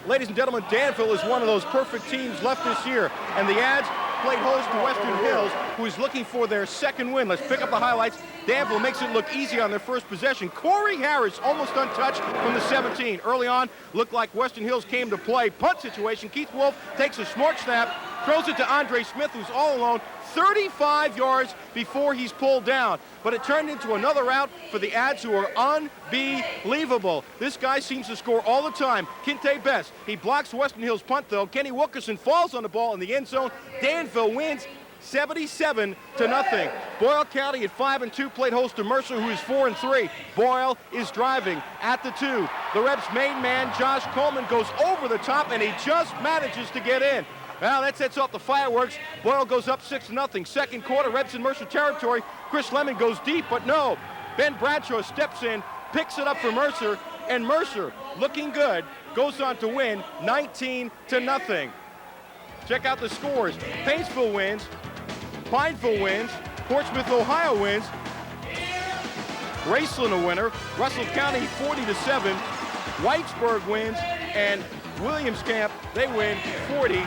Ladies and gentlemen, Danville is one of those perfect teams left this year, and the Ads played host to Western Hills, who is looking for their second win. Let's pick up the highlights. Danville makes it look easy on their first possession. Corey Harris almost untouched from the 17. Early on, looked like Western Hills came to play. Punt situation. Keith Wolf takes a smart snap, throws it to Andre Smith, who's all alone, 35 yards before he's pulled down. But it turned into another rout for the Ads, who are unbelievable. This guy seems to score all the time. Kinte Best, he blocks Western Hills punt, though. Kenny Wilkerson falls on the ball in the end zone. Danville wins 77-0. Boyle County at 5-2 played host to Mercer, who is 4-3. Boyle is driving at the 2. The Rebs' main man, Josh Coleman, goes over the top, and he just manages to get in. Well, that sets off the fireworks. Boyle goes up 6-0. Second quarter, Rebs in Mercer territory. Chris Lemon goes deep, but no. Ben Bradshaw steps in, picks it up for Mercer, and Mercer, looking good, goes on to win 19-0. Check out the scores. Paintsville wins. Pineville wins. Portsmouth, Ohio wins. Graceland a winner. Russell County 40-7. Whitesburg wins, and Williams Camp, they win 40-0.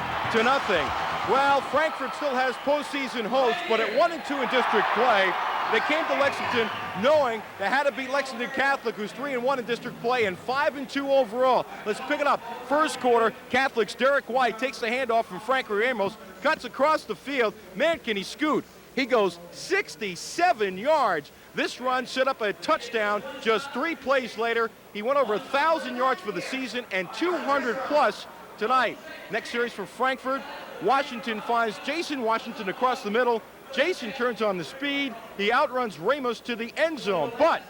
Well, Frankfort still has postseason hopes, but at 1-2 in district play, they came to Lexington knowing they had to beat Lexington Catholic, who's 3-1 in district play and 5-2 overall. Let's pick it up. First quarter, Catholic's Derek White takes the handoff from Frank Ramos, cuts across the field. Man, can he scoot. He goes 67 yards. This run set up a touchdown just 3 plays later. He went over 1,000 yards for the season and 200 plus tonight. Next series for Frankfort. Washington finds Jason Washington across the middle. Jason turns on the speed. He outruns Ramos to the end zone, but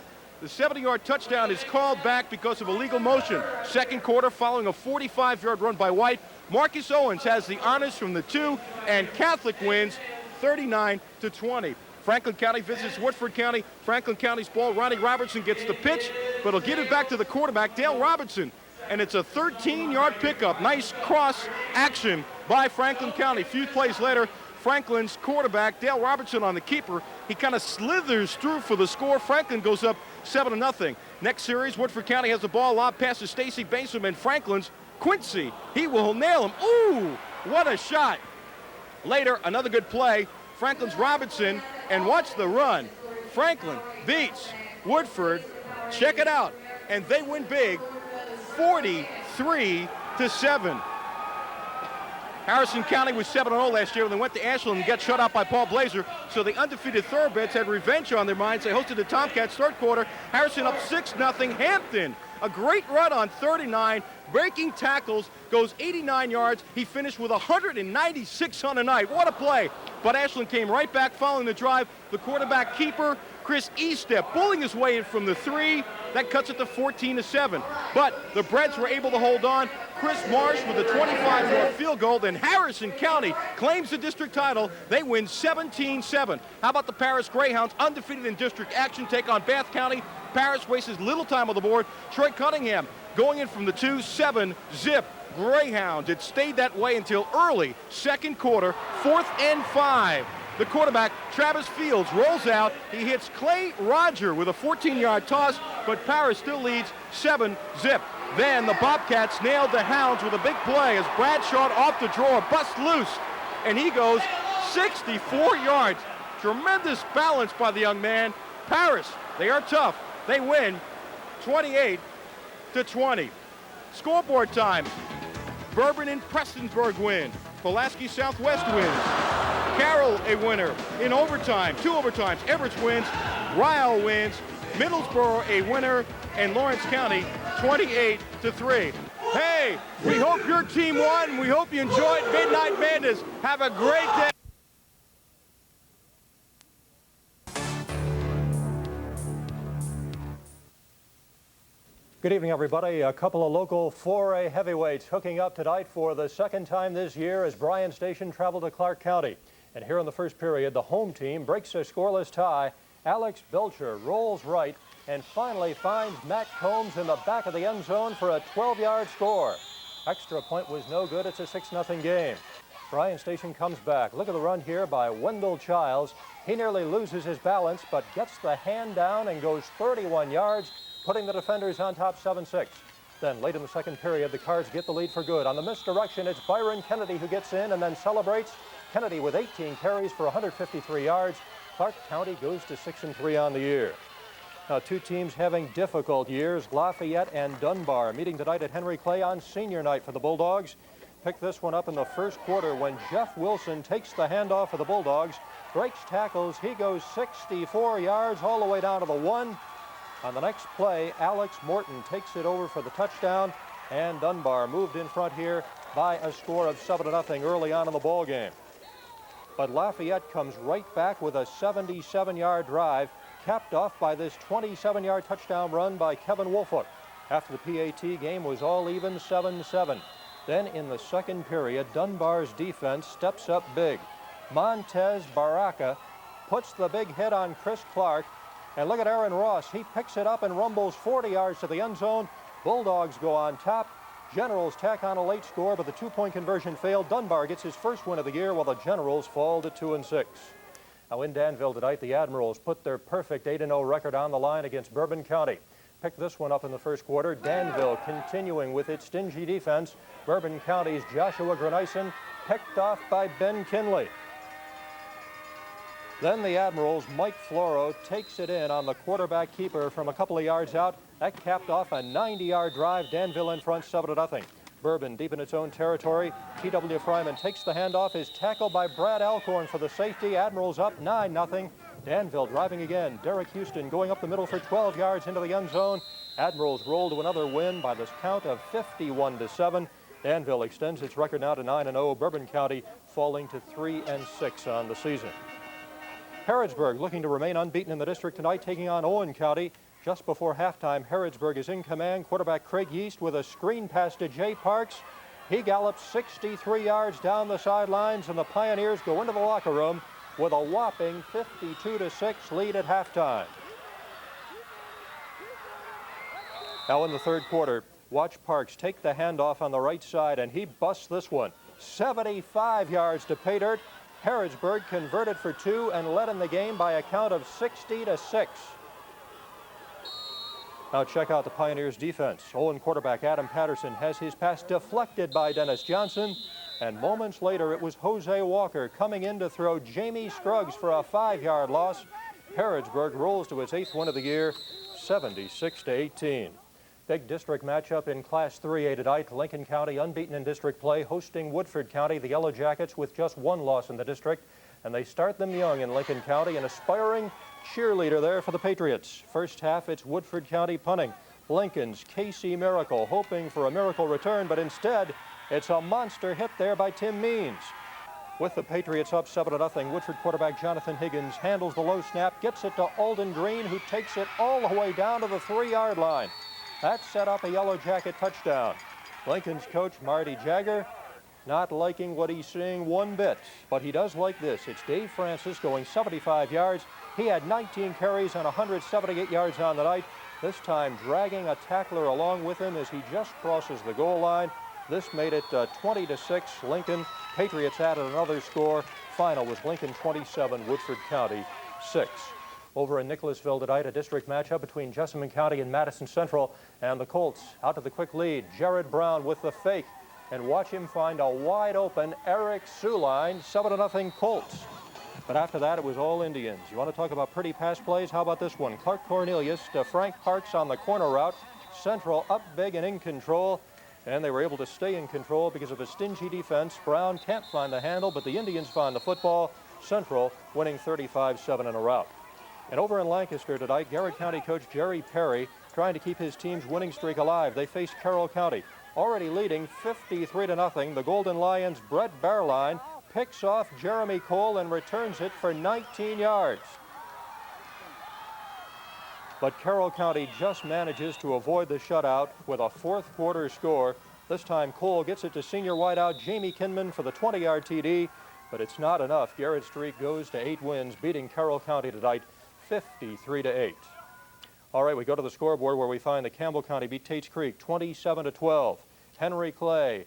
the 70-yard touchdown is called back because of illegal motion. Second quarter, following a 45-yard run by White, Marcus Owens has the honors from the 2, and Catholic wins 39-20. Franklin County visits Woodford County. Franklin County's ball. Ronnie Robertson gets the pitch, but he'll give it back to the quarterback, Dale Robinson. And it's a 13-yard pickup. Nice cross action by Franklin County. A few plays later, Franklin's quarterback, Dale Robertson, on the keeper. He kind of slithers through for the score. Franklin goes up 7-0. Next series, Woodford County has the ball. Lob passes Stacy Basom, and Franklin's Quincy. He will nail him. Ooh, what a shot. Later, another good play. Franklin's Robinson, and watch the run. Franklin beats Woodford. Check it out. And they win big, 43-7. Harrison County was 7-0 last year when they went to Ashland and got shut out by Paul Blazer. So the undefeated Thoroughbreds had revenge on their minds. They hosted the Tomcats third quarter. Harrison up 6-0. Hampton, a great run on 39. Breaking tackles, goes 89 yards. He finished with 196 on the night. What a play. But Ashland came right back following the drive. The quarterback keeper, Chris Estep, bullying his way in from the 3. That cuts it to 14-7. But the Breds were able to hold on. Chris Marsh with a 25-yard field goal. Then Harrison County claims the district title. They win 17-7. How about the Paris Greyhounds, undefeated in district action, take on Bath County. Paris wastes little time on the board. Troy Cunningham going in from the 2, 7-zip. Greyhounds. It stayed that way until early second quarter, 4th and 5. The quarterback, Travis Fields, rolls out. He hits Clay Roger with a 14-yard toss, but Paris still leads 7-zip. Then the Bobcats nailed the Hounds with a big play as Bradshaw off the draw, busts loose, and he goes 64 yards. Tremendous balance by the young man. Paris, they are tough. They win 28-20. Scoreboard time. Bourbon and Prestonsburg win. Pulaski Southwest wins. Carroll a winner in overtime. 2 overtimes. Everett wins. Ryle wins. Middlesboro a winner. And Lawrence County 28-3. Hey, we hope your team won. We hope you enjoyed Midnight Madness. Have a great day. Good evening, everybody. A couple of local 4A heavyweights hooking up tonight for the second time this year as Bryan Station traveled to Clark County. And here in the first period, the home team breaks a scoreless tie. Alex Belcher rolls right and finally finds Matt Combs in the back of the end zone for a 12-yard score. Extra point was no good. It's a 6-0 game. Bryan Station comes back. Look at the run here by Wendell Childs. He nearly loses his balance, but gets the hand down and goes 31 yards, putting the defenders on top 7-6. Then late in the second period, the Cards get the lead for good. On the misdirection, it's Byron Kennedy who gets in and then celebrates. Kennedy with 18 carries for 153 yards. Clark County goes to 6-3 on the year. Now, two teams having difficult years, Lafayette and Dunbar, meeting tonight at Henry Clay on senior night for the Bulldogs. Pick this one up in the first quarter when Jeff Wilson takes the handoff for the Bulldogs, breaks tackles. He goes 64 yards all the way down to the 1. On the next play, Alex Morton takes it over for the touchdown, and Dunbar moved in front here by a score of 7-0 early on in the ball game. But Lafayette comes right back with a 77-yard drive, capped off by this 27-yard touchdown run by Kevin Woolfolk. After the PAT, game was all even 7-7. Then in the second period, Dunbar's defense steps up big. Montez Baraka puts the big hit on Chris Clark. And look at Aaron Ross. He picks it up and rumbles 40 yards to the end zone. Bulldogs go on top. Generals tack on a late score, but the two-point conversion failed. Dunbar gets his first win of the year, while the Generals fall to 2-6. Now in Danville tonight, the Admirals put their perfect 8-0 record on the line against Bourbon County. Picked this one up in the first quarter. Danville continuing with its stingy defense. Bourbon County's Joshua Grenison picked off by Ben Kinley. Then the Admirals' Mike Floro takes it in on the quarterback keeper from a couple of yards out. That capped off a 90-yard drive. Danville in front, 7-0. Bourbon deep in its own territory. T.W. Fryman takes the handoff, is tackled by Brad Alcorn for the safety. Admirals up 9-0. Danville driving again. Derek Houston going up the middle for 12 yards into the end zone. Admirals roll to another win by this count of 51-7. Danville extends its record now to 9-0. Bourbon County falling to 3-6 on the season. Harrodsburg looking to remain unbeaten in the district tonight, taking on Owen County. Just before halftime, Harrodsburg is in command. Quarterback Craig Yeast with a screen pass to Jay Parks. He gallops 63 yards down the sidelines, and the Pioneers go into the locker room with a whopping 52-6 lead at halftime. Now in the third quarter, watch Parks take the handoff on the right side, and he busts this one. 75 yards to pay dirt. Harrodsburg converted for 2 and led in the game by a count of 60-6. Now check out the Pioneers defense. Owen quarterback Adam Patterson has his pass deflected by Dennis Johnson, and moments later it was Jose Walker coming in to throw Jamie Scruggs for a 5-yard loss. Harrodsburg rolls to its 8th win of the year, 76-18. Big district matchup in Class 3A tonight. Lincoln County unbeaten in district play, hosting Woodford County, the Yellow Jackets, with just one loss in the district. And they start them young in Lincoln County, an aspiring cheerleader there for the Patriots. First half, it's Woodford County punting. Lincoln's Casey Miracle hoping for a miracle return, but instead, it's a monster hit there by Tim Means. With the Patriots up 7-0, Woodford quarterback Jonathan Higgins handles the low snap, gets it to Alden Green, who takes it all the way down to the 3-yard line. That set up a Yellow Jacket touchdown. Lincoln's coach, Marty Jagger, not liking what he's seeing one bit, but he does like this. It's Dave Francis going 75 yards. He had 19 carries and 178 yards on the night, this time dragging a tackler along with him as he just crosses the goal line. This made it 20-6 Lincoln. Patriots added another score. Final was Lincoln 27, Woodford County 6. Over in Nicholasville tonight, a district matchup between Jessamine County and Madison Central, and the Colts out to the quick lead. Jared Brown with the fake, and watch him find a wide open Eric Suline. 7-0 Colts. But after that, it was all Indians. You want to talk about pretty pass plays? How about this one? Clark Cornelius to Frank Parks on the corner route. Central up big and in control, and they were able to stay in control because of a stingy defense. Brown can't find the handle, but the Indians find the football. Central winning 35-7 in a rout. And over in Lancaster tonight, Garrett County coach Jerry Perry trying to keep his team's winning streak alive. They face Carroll County, already leading 53-0. The Golden Lions' Brett Bearline picks off Jeremy Cole and returns it for 19 yards. but Carroll County just manages to avoid the shutout with a fourth quarter score. This time Cole gets it to senior wideout Jamie Kinman for the 20-yard TD, but it's not enough. Garrett's streak goes to 8 wins, beating Carroll County tonight 53-8. All right, we go to the scoreboard where we find that Campbell County beat Tates Creek 27-12. Henry Clay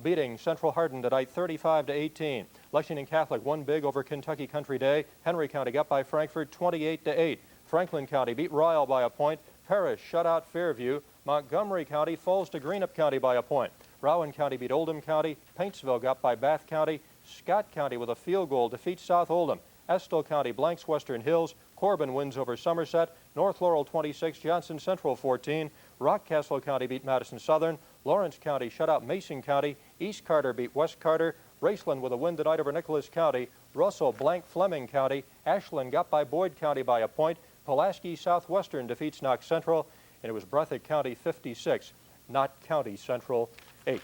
beating Central Hardin tonight 35-18. Lexington Catholic won big over Kentucky Country Day. Henry County got by Frankfort 28-8. Franklin County beat Ryle by a point. Parrish shut out Fairview. Montgomery County falls to Greenup County by a point. Rowan County beat Oldham County. Paintsville got by Bath County. Scott County with a field goal defeats South Oldham. Estill County blanks Western Hills. Corbin wins over Somerset. North Laurel 26, Johnson Central 14. Rockcastle County beat Madison Southern. Lawrence County shut out Mason County. East Carter beat West Carter. Raceland with a win tonight over Nicholas County. Russell blank Fleming County. Ashland got by Boyd County by a point. Pulaski Southwestern defeats Knox Central. And it was Breathitt County 56, Knott County Central 8.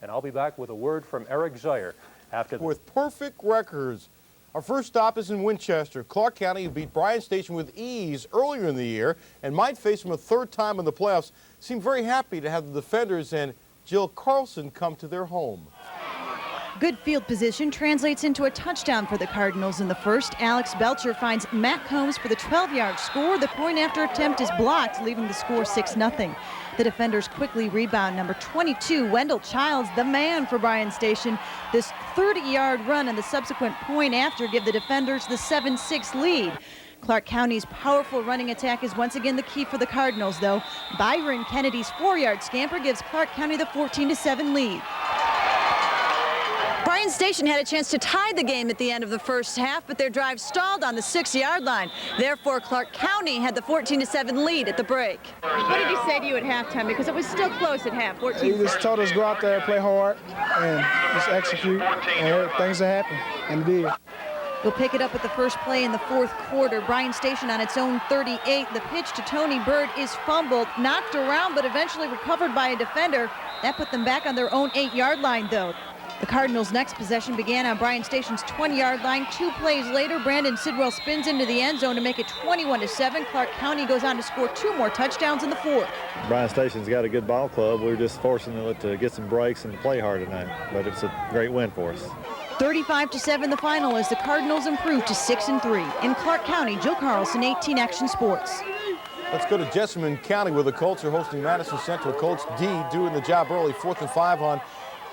And I'll be back with a word from Eric Zeyer after the... With perfect records. Our first stop is in Winchester. Clark County, who beat Bryan Station with ease earlier in the year and might face them a third time in the playoffs, seem very happy to have the defenders and Jill Carlson come to their home. Good field position translates into a touchdown for the Cardinals in the first. Alex Belcher finds Matt Combs for the 12-yard score. The point after attempt is blocked, leaving the score 6-0. The defenders quickly rebound. Number 22, Wendell Childs, the man for Bryan Station. This 30-yard run and the subsequent point after give the defenders the 7-6 lead. Clark County's powerful running attack is once again the key for the Cardinals, though. Byron Kennedy's 4-yard scamper gives Clark County the 14-7 lead. Bryan Station had a chance to tie the game at the end of the first half, but their drive stalled on the 6-yard line. Therefore, Clark County had the 14-7 lead at the break. What did he say to you at halftime? Because it was still close at half, 14-7. He just told us to go out there, play hard, and just execute, and things will happen, and it did. We'll pick it up with the first play in the fourth quarter. Bryan Station on its own 38. The pitch to Tony Bird is fumbled, knocked around, but eventually recovered by a defender. That put them back on their own 8-yard line, though. The Cardinals' next possession began on Bryan Station's 20-yard line. 2 plays later, Brandon Sidwell spins into the end zone to make it 21-7. Clark County goes on to score 2 more touchdowns in the fourth. Bryan Station's got a good ball club. We're just forcing them to get some breaks and play hard tonight, but it's a great win for us. 35-7 the final as the Cardinals improve to 6-3. In Clark County, Jill Carlson, 18 Action Sports. Let's go to Jessamine County where the Colts are hosting Madison Central. Colts D doing the job early, 4th and 5 on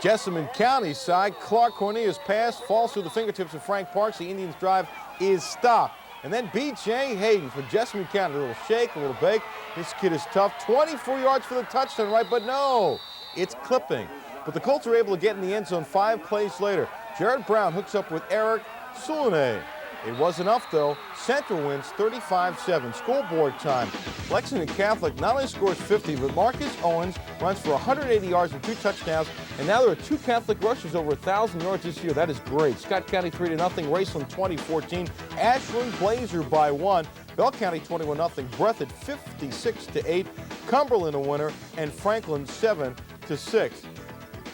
Jessamine County's side. Clark Cornelius pass falls through the fingertips of Frank Parks. The Indians' drive is stopped. And then B.J. Hayden for Jessamine County. A little shake, a little bake. This kid is tough. 24 yards for the touchdown, right? But no, it's clipping. But the Colts are able to get in the end zone 5 plays later. Jared Brown hooks up with Eric Sulene. It was enough, though. Central wins 35-7. Scoreboard time. Lexington Catholic not only scores 50, but Marcus Owens runs for 180 yards and 2 touchdowns. And now there are 2 Catholic rushers over 1,000 yards this year. That is great. Scott County 3-0. Raceland 20-14. Ashland Blazer by 1. Bell County 21-0. Breathitt 56-8. Cumberland a winner. And Franklin 7-6.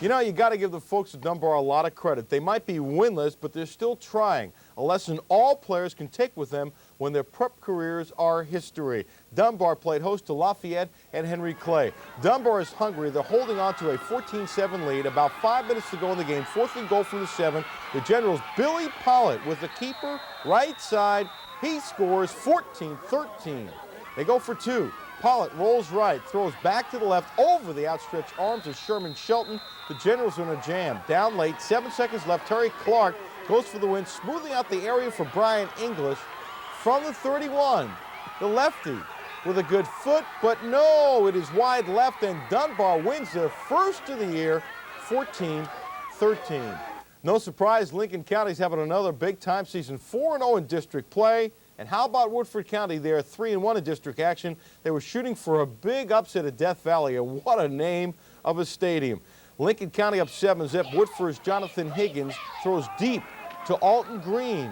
You know, you got to give the folks at Dunbar a lot of credit. They might be winless, but they're still trying. A lesson all players can take with them when their prep careers are history. Dunbar played host to Lafayette and Henry Clay. Dunbar is hungry. They're holding on to a 14-7 lead. About 5 minutes to go in the game. 4th and goal from the 7. The Generals' Billy Pollitt with the keeper right side. He scores 14-13. They go for 2. Pollitt rolls right, throws back to the left over the outstretched arms of Sherman Shelton. The Generals are in a jam. Down late, 7 seconds left. Terry Clark goes for the win, smoothing out the area for Brian English from the 31. The lefty with a good foot, but no, it is wide left, and Dunbar wins their first of the year, 14-13. No surprise, Lincoln County's having another big-time season, 4-0 in district play. And how about Woodford County? They're 3-1 in district action. They were shooting for a big upset at Death Valley, and what a name of a stadium. Lincoln County up 7-zip. Woodford's Jonathan Higgins throws deep to Alton Green.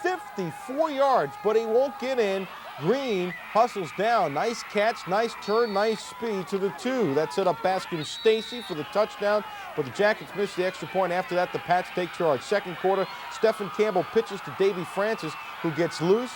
54 yards, but he won't get in. Green hustles down. Nice catch, nice turn, nice speed to the 2. That set up Bascom Stacy for the touchdown, but the Jackets missed the extra point. After that, the Pats take charge. Second quarter, Stephen Campbell pitches to Davey Francis, who gets loose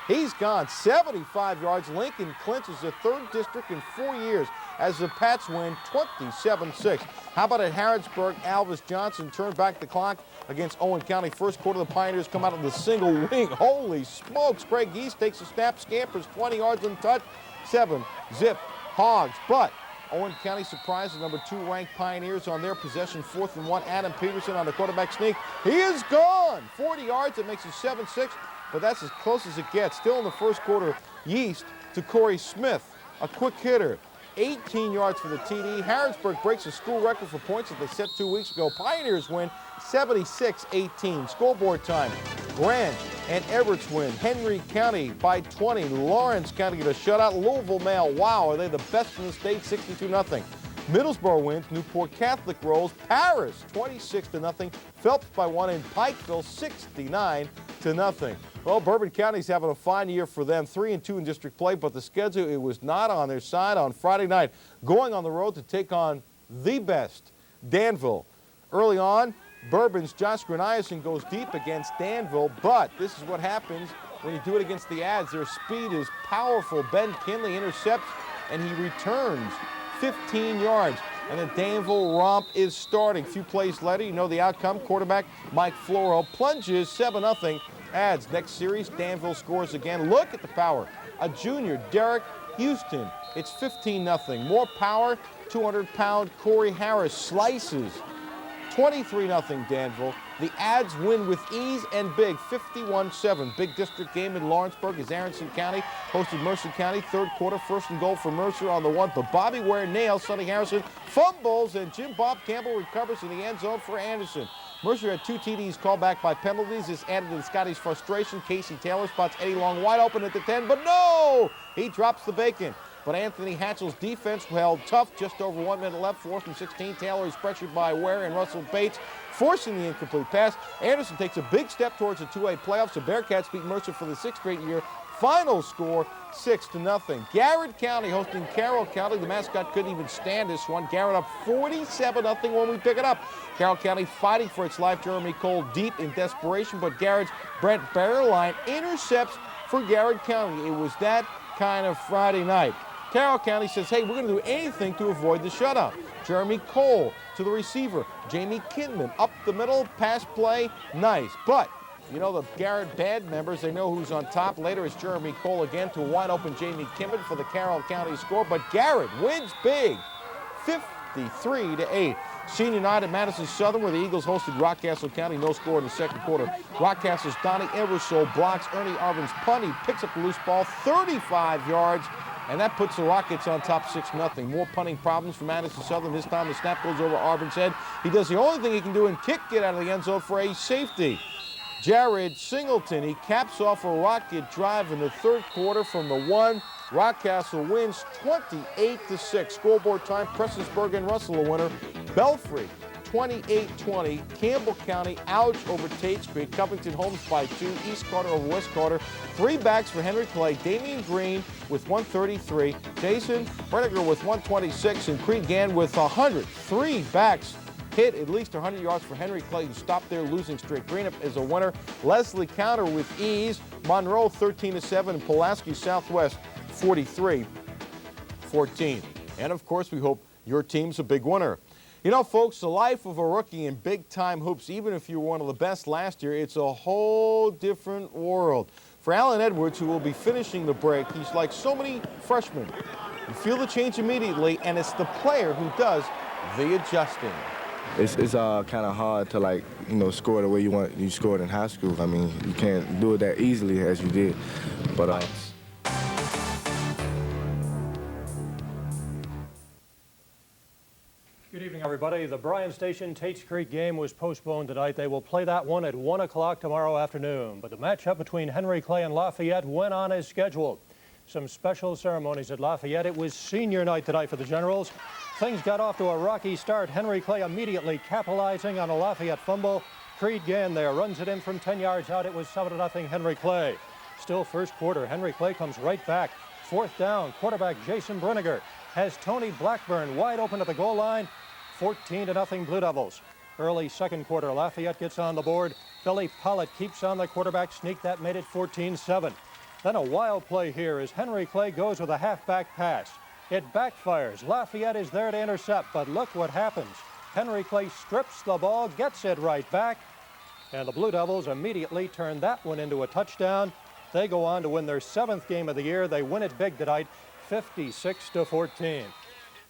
He's gone 75 yards. Lincoln clinches the 3rd district in 4 years as the Pats win 27-6. How about at Harrodsburg? Alvis Johnson turned back the clock against Owen County. First quarter, the Pioneers come out of the single wing. Holy smokes. Craig East takes a snap, scampers 20 yards and touch. 7-zip Hogs. But Owen County surprised the number 2 ranked Pioneers on their possession. 4th and 1. Adam Peterson on the quarterback sneak. He is gone. 40 yards. It makes it 7-6. But that's as close as it gets. Still in the first quarter, Yeast to Corey Smith, a quick hitter. 18 yards for the TD. Harrodsburg breaks a school record for points that they set 2 weeks ago. Pioneers win 76-18. Scoreboard time. Grant and Everett's win. Henry County by 20. Lawrence County get a shutout. Louisville Male, wow, are they the best in the state? 62-0. Middlesboro wins. Newport Catholic rolls. Paris 26-0. Phelps by 1 in Pikeville 69-0. Well, Bourbon County's having a fine year for them. 3-2 in district play, but the schedule, it was not on their side on Friday night. Going on the road to take on the best, Danville. Early on, Bourbon's Josh Graniason goes deep against Danville, but this is what happens when you do it against the Ads. Their speed is powerful. Ben Kinley intercepts, and he returns 15 yards. And the Danville romp is starting. A few plays later, you know the outcome. Quarterback Mike Floro plunges 7-0. Ads. Next series, Danville scores again. Look at the power. A junior, Derek Houston. It's 15-0. More power. 200-pound Corey Harris slices. 23-0 Danville. The Ads win with ease and big, 51-7. Big district game in Lawrenceburg as Aronson County hosted Mercer County. 3rd quarter, 1st and goal for Mercer on the 1. But Bobby Ware nails Sonny Harrison, fumbles, and Jim Bob Campbell recovers in the end zone for Anderson. Mercer had 2 TDs called back by penalties. This added to the Scotty's frustration. Casey Taylor spots Eddie Long wide open at the 10, but no! He drops the bacon. But Anthony Hatchell's defense held tough. Just over 1 minute left, 4th and 16. Taylor is pressured by Ware and Russell Bates, forcing the incomplete pass. Anderson takes a big step towards the 2A playoffs. The Bearcats beat Mercer for the 6th straight year. Final score, 6-0. Garrett County hosting Carroll County. The mascot couldn't even stand this one. Garrett up 47-0 when we pick it up. Carroll County fighting for its life. Jeremy Cole deep in desperation, but Garrett's Brent Barreline intercepts for Garrett County. It was that kind of Friday night. Carroll County says, hey, we're going to do anything to avoid the shutout. Jeremy Cole to the receiver. Jamie Kinman up the middle, pass play, nice. But, you know, the Garrett band members, they know who's on top. Later it's Jeremy Cole again to wide open Jamie Kinman for the Carroll County score. But Garrett wins big, 53-8. Senior night at Madison Southern, where the Eagles hosted Rockcastle County. No score in the 2nd quarter. Rockcastle's Donnie Eversole blocks Ernie Arvin's punt. He picks up the loose ball, 35 yards. And that puts the Rockets on top 6-0. More punting problems for Madison Southern. This time the snap goes over Arvin's head. He does the only thing he can do and kick it out of the end zone for a safety. Jared Singleton, he caps off a Rocket drive in the 3rd quarter from the 1. Rockcastle wins 28-6. Scoreboard time, Prestonsburg and Russell a winner. Belfry 28-20. Campbell County ouch over Tate's Creek. Covington Holmes by 2. East Carter over West Carter. 3 backs for Henry Clay. Damian Green with 133. Jason Brenniger with 126. And Creed Gann with 100. 3 backs hit at least 100 yards for Henry Clay, who stopped their losing streak. Greenup is a winner. Leslie Counter with ease. Monroe 13-7. And Pulaski Southwest 43-14. And of course, we hope your team's a big winner. You know, folks, the life of a rookie in big-time hoops, even if you were one of the best last year, it's a whole different world. For Alan Edwards, who will be finishing the break, he's like so many freshmen. You feel the change immediately, and it's the player who does the adjusting. It's kind of hard to, like, you know, score the way you scored in high school. I mean, you can't do it that easily as you did. But Good evening, everybody. The Bryan Station Tate's Creek game was postponed tonight. They will play that one at 1 o'clock tomorrow afternoon. But the matchup between Henry Clay and Lafayette went on as scheduled. Some special ceremonies at Lafayette. It was senior night tonight for the Generals. Things got off to a rocky start. Henry Clay immediately capitalizing on a Lafayette fumble. Creed Gann there runs it in from 10 yards out. It was 7-0 Henry Clay. Still first quarter. Henry Clay comes right back. 4th down. Quarterback Jason Brenniger has Tony Blackburn wide open at the goal line. 14-0 Blue Devils. Early 2nd quarter, Lafayette gets on the board. Billy Pollitt keeps on the quarterback sneak. That made it 14-7. Then a wild play here as Henry Clay goes with a halfback pass. It backfires. Lafayette is there to intercept, but look what happens. Henry Clay strips the ball, gets it right back, and the Blue Devils immediately turn that one into a touchdown. They go on to win their 7th game of the year. They win it big tonight, 56-14.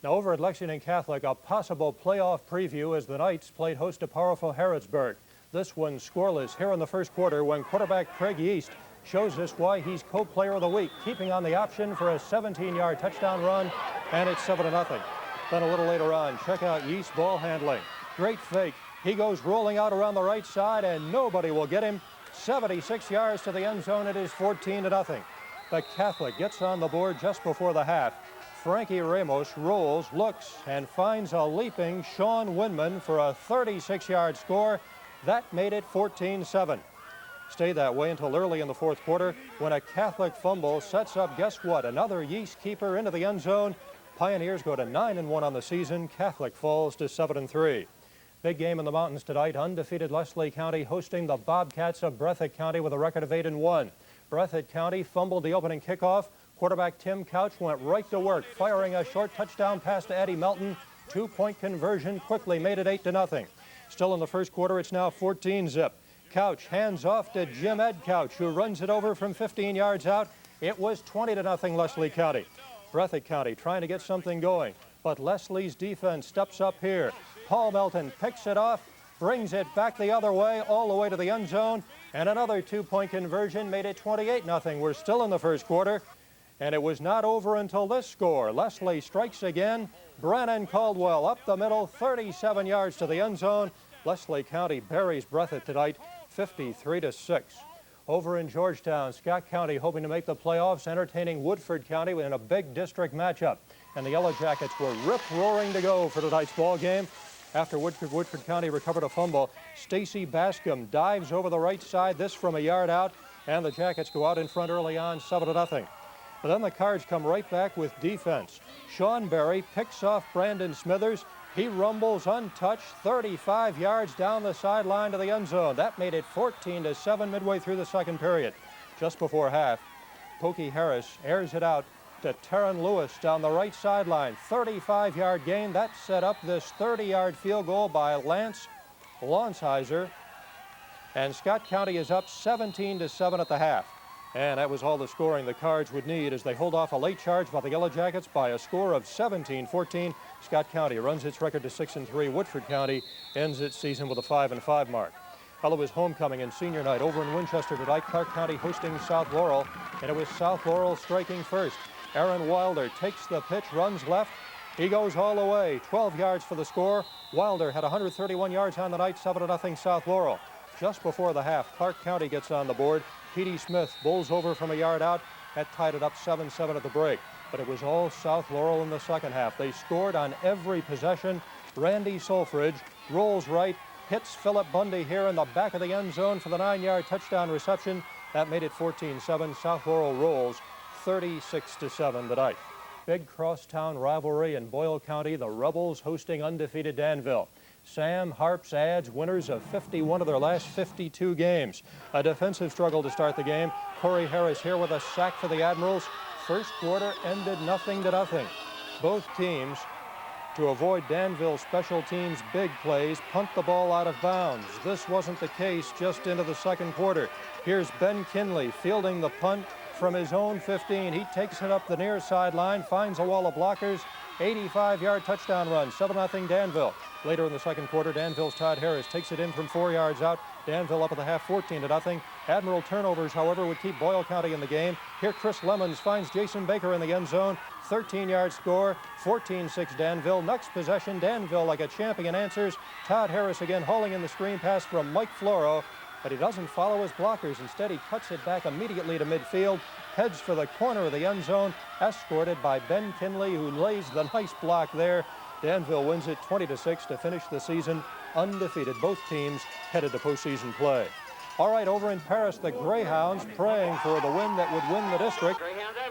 Now over at Lexington Catholic, a possible playoff preview as the Knights played host to powerful Harrodsburg. This one scoreless here in the first quarter when quarterback Craig Yeast shows us why he's co-player of the week, keeping on the option for a 17-yard touchdown run, and it's 7-0. Then a little later on, check out Yeast's ball handling. Great fake. He goes rolling out around the right side, and nobody will get him. 76 yards to the end zone. It is 14-0. The Catholic gets on the board just before the half. Frankie Ramos rolls, looks, and finds a leaping Sean Winman for a 36-yard score. That made it 14-7. Stay that way until early in the fourth quarter when a Catholic fumble sets up, guess what, another Yeast keeper into the end zone. Pioneers go to 9-1 on the season. Catholic falls to 7-3. Big game in the mountains tonight. Undefeated Leslie County hosting the Bobcats of Breathitt County with a record of 8-1. Breathitt County fumbled the opening kickoff. Quarterback Tim Couch went right to work, firing a short touchdown pass to Eddie Melton. 2-point conversion quickly made it 8-0. Still in the first quarter, it's now 14-zip. Couch hands off to Jim Ed Couch, who runs it over from 15 yards out. It was 20-0 Leslie County. Breathitt County trying to get something going, but Leslie's defense steps up here. Paul Melton picks it off, brings it back the other way, all the way to the end zone, and another 2-point conversion made it 28-0. We're still in the first quarter, and it was not over until this score. Leslie strikes again. Brennan Caldwell up the middle, 37 yards to the end zone. Leslie County buries Breathitt tonight, 53-6. Over in Georgetown, Scott County hoping to make the playoffs, entertaining Woodford County in a big district matchup. And the Yellow Jackets were rip-roaring to go for tonight's ball game. After Woodford County recovered a fumble, Stacy Bascom dives over the right side, this from a yard out, and the Jackets go out in front early on, 7-0. But then the Cards come right back with defense. Sean Berry picks off Brandon Smithers. He rumbles untouched 35 yards down the sideline to the end zone. That made it 14-7 midway through the second period. Just before half, Pokey Harris airs it out to Taryn Lewis down the right sideline. 35-yard gain. That set up this 30-yard field goal by Lance Lonsheiser. And Scott County is up 17-7 at the half. And that was all the scoring the Cards would need as they hold off a late charge by the Yellow Jackets by a score of 17-14. Scott County runs its record to 6-3. Woodford County ends its season with a 5-5 mark. Well, it was homecoming and senior night over in Winchester tonight. Clark County hosting South Laurel, and it was South Laurel striking first. Aaron Wilder takes the pitch, runs left. He goes all the way, 12 yards for the score. Wilder had 131 yards on the night, 7-0 South Laurel. Just before the half, Clark County gets on the board. Petey Smith bowls over from a yard out. That tied it up 7-7 at the break. But it was all South Laurel in the second half. They scored on every possession. Randy Solfridge rolls right, hits Philip Bundy here in the back of the end zone for the 9-yard touchdown reception. That made it 14-7. South Laurel rolls 36-7 tonight. Big crosstown rivalry in Boyle County. The Rebels hosting undefeated Danville. Sam Harps adds winners of 51 of their last 52 games. A defensive struggle to start the game. Corey Harris here with a sack for the Admirals. First quarter ended 0-0. Both teams, to avoid Danville's special teams big plays, punt the ball out of bounds. This wasn't the case just into the second quarter. Here's Ben Kinley fielding the punt from his own 15. He takes it up the near sideline, finds a wall of blockers. 85-yard touchdown run, 7-0 Danville. Later in the second quarter, Danville's Todd Harris takes it in from 4 yards out. Danville up at the half, 14-0. Admiral turnovers, however, would keep Boyle County in the game. Here, Chris Lemons finds Jason Baker in the end zone. 13-yard score, 14-6 Danville. Next possession, Danville like a champion answers. Todd Harris again hauling in the screen pass from Mike Floro, but he doesn't follow his blockers. Instead, he cuts it back immediately to midfield, heads for the corner of the end zone, escorted by Ben Kinley, who lays the nice block there. Danville wins it 20-6 to finish the season undefeated. Both teams headed to postseason play. All right, over in Paris, the Greyhounds praying for the win that would win the district,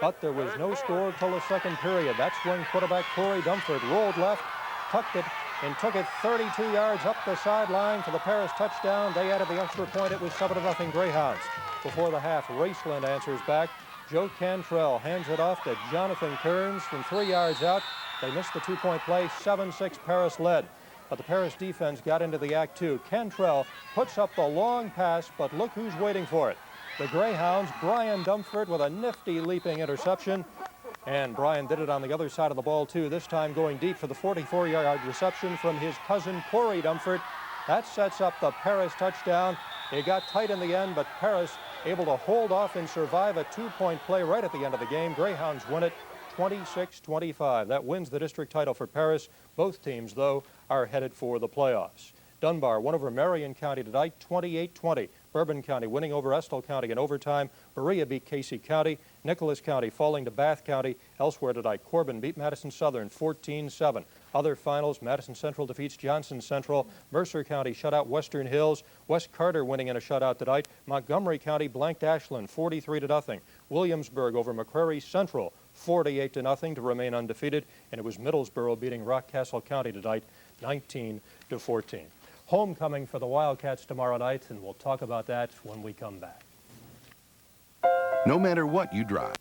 but there was no score till the second period. That's when quarterback Corey Dumford rolled left, tucked it, and took it 32 yards up the sideline for the Paris touchdown. They added the extra point. It was 7-0 Greyhounds. Before the half, Raceland answers back. Joe Cantrell hands it off to Jonathan Kearns from 3 yards out. They missed the two-point play. 7-6 Paris led. But the Paris defense got into the act too. Cantrell puts up the long pass, but look who's waiting for it. The Greyhounds, Brian Dumford with a nifty leaping interception. And Brian did it on the other side of the ball too, this time going deep for the 44-yard reception from his cousin Corey Dumford. That sets up the Paris touchdown. It got tight in the end, but Paris able to hold off and survive a two-point play right at the end of the game. Greyhounds win it 26-25. That wins the district title for Paris. Both teams, though, are headed for the playoffs. Dunbar won over Marion County tonight, 28-20. Bourbon County winning over Estill County in overtime. Berea beat Casey County. Nicholas County falling to Bath County. Elsewhere tonight, Corbin beat Madison Southern 14-7. Other finals, Madison Central defeats Johnson Central. Mercer County shut out Western Hills. West Carter winning in a shutout tonight. Montgomery County blanked Ashland 43-0. Williamsburg over McCrary Central 48-0 to remain undefeated. And it was Middlesboro beating Rockcastle County tonight 19-14. Homecoming for the Wildcats tomorrow night, and we'll talk about that when we come back. No matter what you drive.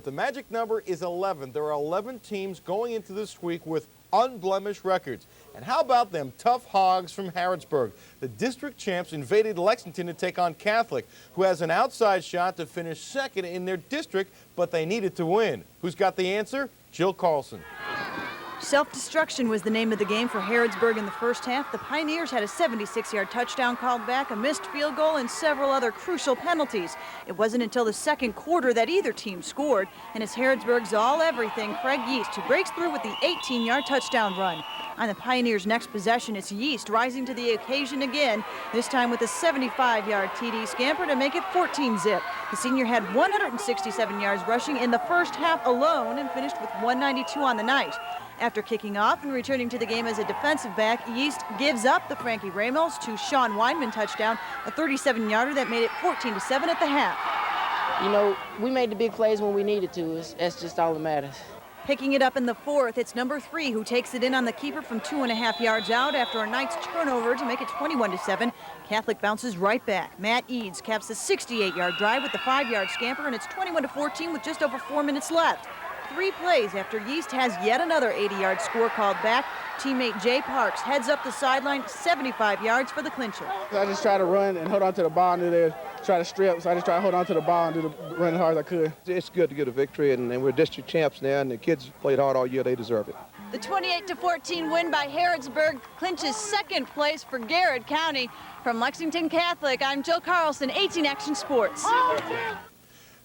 The magic number is 11. There are 11 teams going into this week with unblemished records. And how about them tough hogs from Harrodsburg? The district champs invaded Lexington to take on Catholic, who has an outside shot to finish second in their district, but they needed to win. Who's got the answer? Jill Carlson. Self-destruction was the name of the game for Harrodsburg in the first half. The Pioneers had a 76-yard touchdown called back, a missed field goal, and several other crucial penalties. It wasn't until the second quarter that either team scored, and it's Harrodsburg's all-everything Craig Yeast who breaks through with the 18-yard touchdown run. On the Pioneers' next possession, it's Yeast rising to the occasion again, this time with a 75-yard TD scamper to make it 14-zip. The senior had 167 yards rushing in the first half alone and finished with 192 on the night. After kicking off and returning to the game as a defensive back, Yeast gives up the Frankie Ramos to Sean Weinman touchdown, a 37-yarder that made it 14-7 at the half. You know, we made the big plays when we needed to. That's just all that matters. Picking it up in the fourth, it's number 3 who takes it in on the keeper from 2.5 yards out after a Knights turnover to make it 21-7. Catholic bounces right back. Matt Eads caps a 68-yard drive with the 5-yard scamper, and it's 21-14 with just over 4 minutes left. 3 plays after Yeast has yet another 80-yard score called back. Teammate Jay Parks heads up the sideline 75 yards for the clincher. I just try to run and hold on to the ball and do try to strip. So I just try to hold on to the ball and run as hard as I could. It's good to get a victory, and we're district champs now, and the kids played hard all year. They deserve it. The 28-14 win by Harrodsburg clinches second place for Garrett County. From Lexington Catholic, I'm Jill Carlson, 18 Action Sports.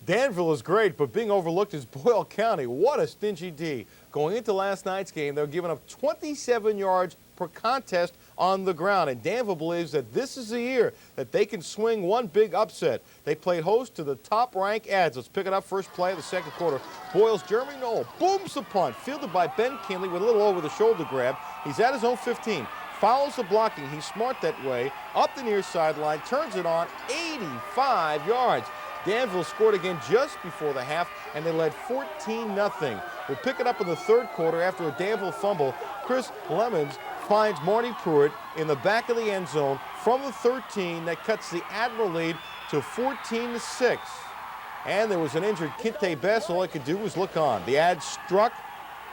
Danville is great, but being overlooked is Boyle County. What a stingy D. Going into last night's game, they were giving up 27 yards per contest on the ground, and Danville believes that this is the year that they can swing one big upset. They played host to the top-ranked Ads. Let's pick it up first play of the second quarter. Boyle's Jeremy Knoll booms the punt, fielded by Ben Kinley with a little over-the-shoulder grab. He's at his own 15. Follows the blocking. He's smart that way. Up the near sideline, turns it on, 85 yards. Danville scored again just before the half, and they led 14-0. We'll pick it up in the third quarter after a Danville fumble. Chris Lemons finds Marty Pruitt in the back of the end zone from the 13. That cuts the Admiral lead to 14-6. And there was an injured Kinte Bess. All I could do was look on. The Ads struck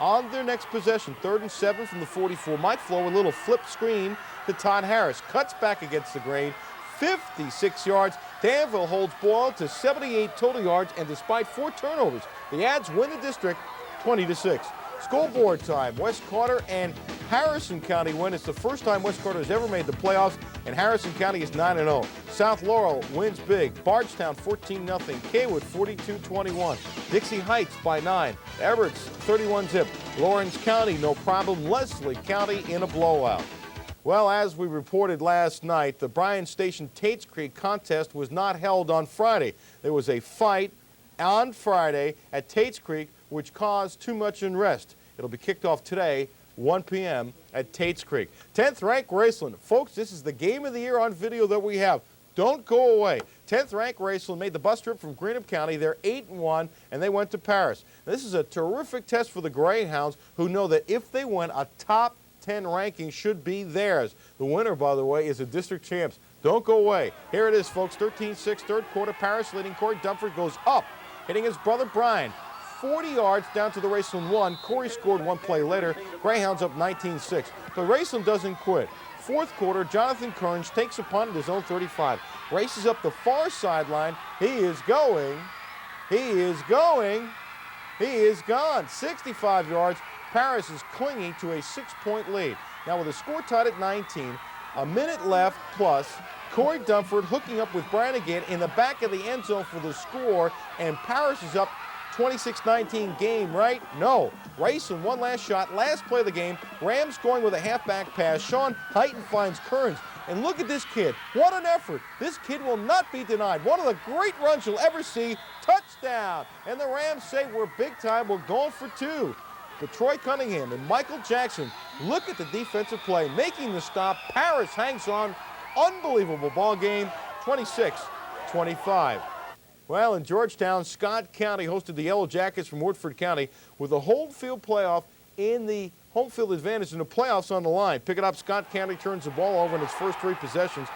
on their next possession, 3rd and 7 from the 44. Mike Flo, a little flip screen to Todd Harris. Cuts back against the grain, 56 yards. Danville holds Boyle to 78 total yards, and despite 4 turnovers, the Ads win the district 20-6. School board time. West Carter and Harrison County win. It's the first time West Carter has ever made the playoffs, and Harrison County is 9-0. South Laurel wins big. Bardstown 14-0. Kaywood 42-21. Dixie Heights by 9. Everett's 31-zip. Lawrence County no problem. Leslie County in a blowout. Well, as we reported last night, the Bryan Station Tates Creek contest was not held on Friday. There was a fight on Friday at Tates Creek, which caused too much unrest. It'll be kicked off today, 1 p.m. at Tates Creek. 10th ranked Graceland. Folks, this is the game of the year on video that we have. Don't go away. 10th ranked Graceland made the bus trip from Greenup County. They're 8-1, and they went to Paris. This is a terrific test for the Greyhounds, who know that if they win, a top 10 ranking should be theirs. The winner, by the way, is the district champs. Don't go away. Here it is, folks. 13-6, third quarter. Paris leading. Corey Dunford goes up, hitting his brother Brian. 40 yards down to the Raceland 1. Corey scored one play later. Greyhounds up 19-6. But Raceland doesn't quit. Fourth quarter, Jonathan Kearns takes a punt at his own 35. Races up the far sideline. He is going. He is going. He is gone. 65 yards. Paris is clinging to a 6-point lead. Now with the score tied at 19, a minute left plus, Corey Dunford hooking up with Brian again in the back of the end zone for the score, and Paris is up 26-19 game, right? No. Racing one last shot, last play of the game. Rams going with a halfback pass. Sean Heighton finds Kearns. And look at this kid. What an effort. This kid will not be denied. One of the great runs you'll ever see. Touchdown. And the Rams say we're big time. We're going for two. But Troy Cunningham and Michael Jackson, look at the defensive play, making the stop. Paris hangs on. Unbelievable ball game, 26-25. Well, in Georgetown, Scott County hosted the Yellow Jackets from Woodford County with a home field playoff in the home field advantage in the playoffs on the line. Pick it up, Scott County turns the ball over in its first 3 possessions.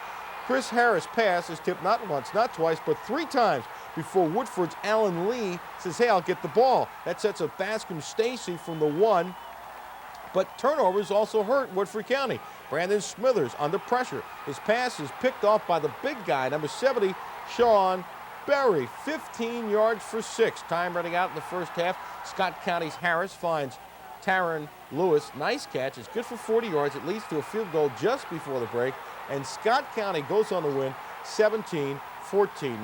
Chris Harris' pass is tipped not once, not twice, but 3 times before Woodford's Alan Lee says, hey, I'll get the ball. That sets up Bascom Stacy from the 1. But turnovers also hurt Woodford County. Brandon Smithers under pressure. His pass is picked off by the big guy, number 70, Sean Berry. 15 yards for 6. Time running out in the first half. Scott County's Harris finds Taryn Lewis. Nice catch. It's good for 40 yards. It leads to a field goal just before the break. And Scott County goes on to win 17-14.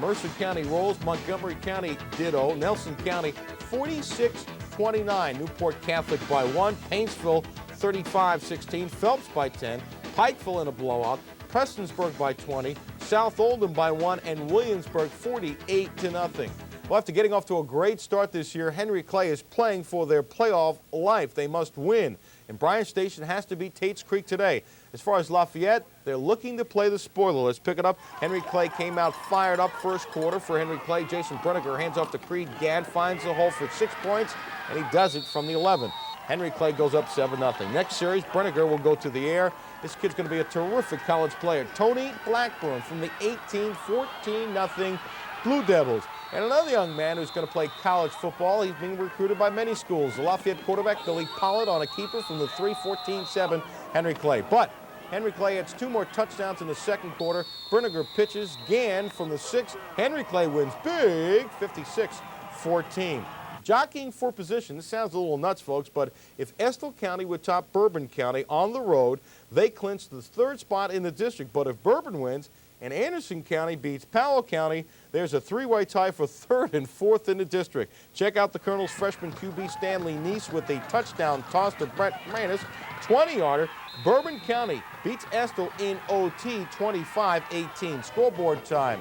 Mercer County rolls. Montgomery County ditto. Nelson County 46-29. Newport Catholic by 1. Paintsville 35-16. Phelps by 10. Pikeville in a blowout. Prestonsburg by 20. South Oldham by 1. And Williamsburg 48-0. Well, after getting off to a great start this year, Henry Clay is playing for their playoff life. They must win. And Bryan Station has to beat Tates Creek today. As far as Lafayette, they're looking to play the spoiler. Let's pick it up. Henry Clay came out fired up first quarter for Henry Clay. Jason Bruniger hands off to Creed Gadd, finds the hole for 6 points, and he does it from the 11. Henry Clay goes up 7-0. Next series, Bruniger will go to the air. This kid's going to be a terrific college player. Tony Blackburn from the 18, 14-0 Blue Devils. And another young man who's going to play college football. He's being recruited by many schools. The Lafayette quarterback, Billy Pollard, on a keeper from the 3, 14-7 Henry Clay. But Henry Clay adds 2 more touchdowns in the second quarter. Bruniger pitches. Gann from the 6. Henry Clay wins big, 56-14. Jockeying for position. This sounds a little nuts, folks, but if Estill County would top Bourbon County on the road, they clinch the 3rd spot in the district. But if Bourbon wins and Anderson County beats Powell County, there's a 3-way tie for 3rd and 4th in the district. Check out the Colonel's freshman QB Stanley Neese with a touchdown toss to Brett Manus, 20-yarder. Bourbon County beats Estill in OT, 25-18. Scoreboard time.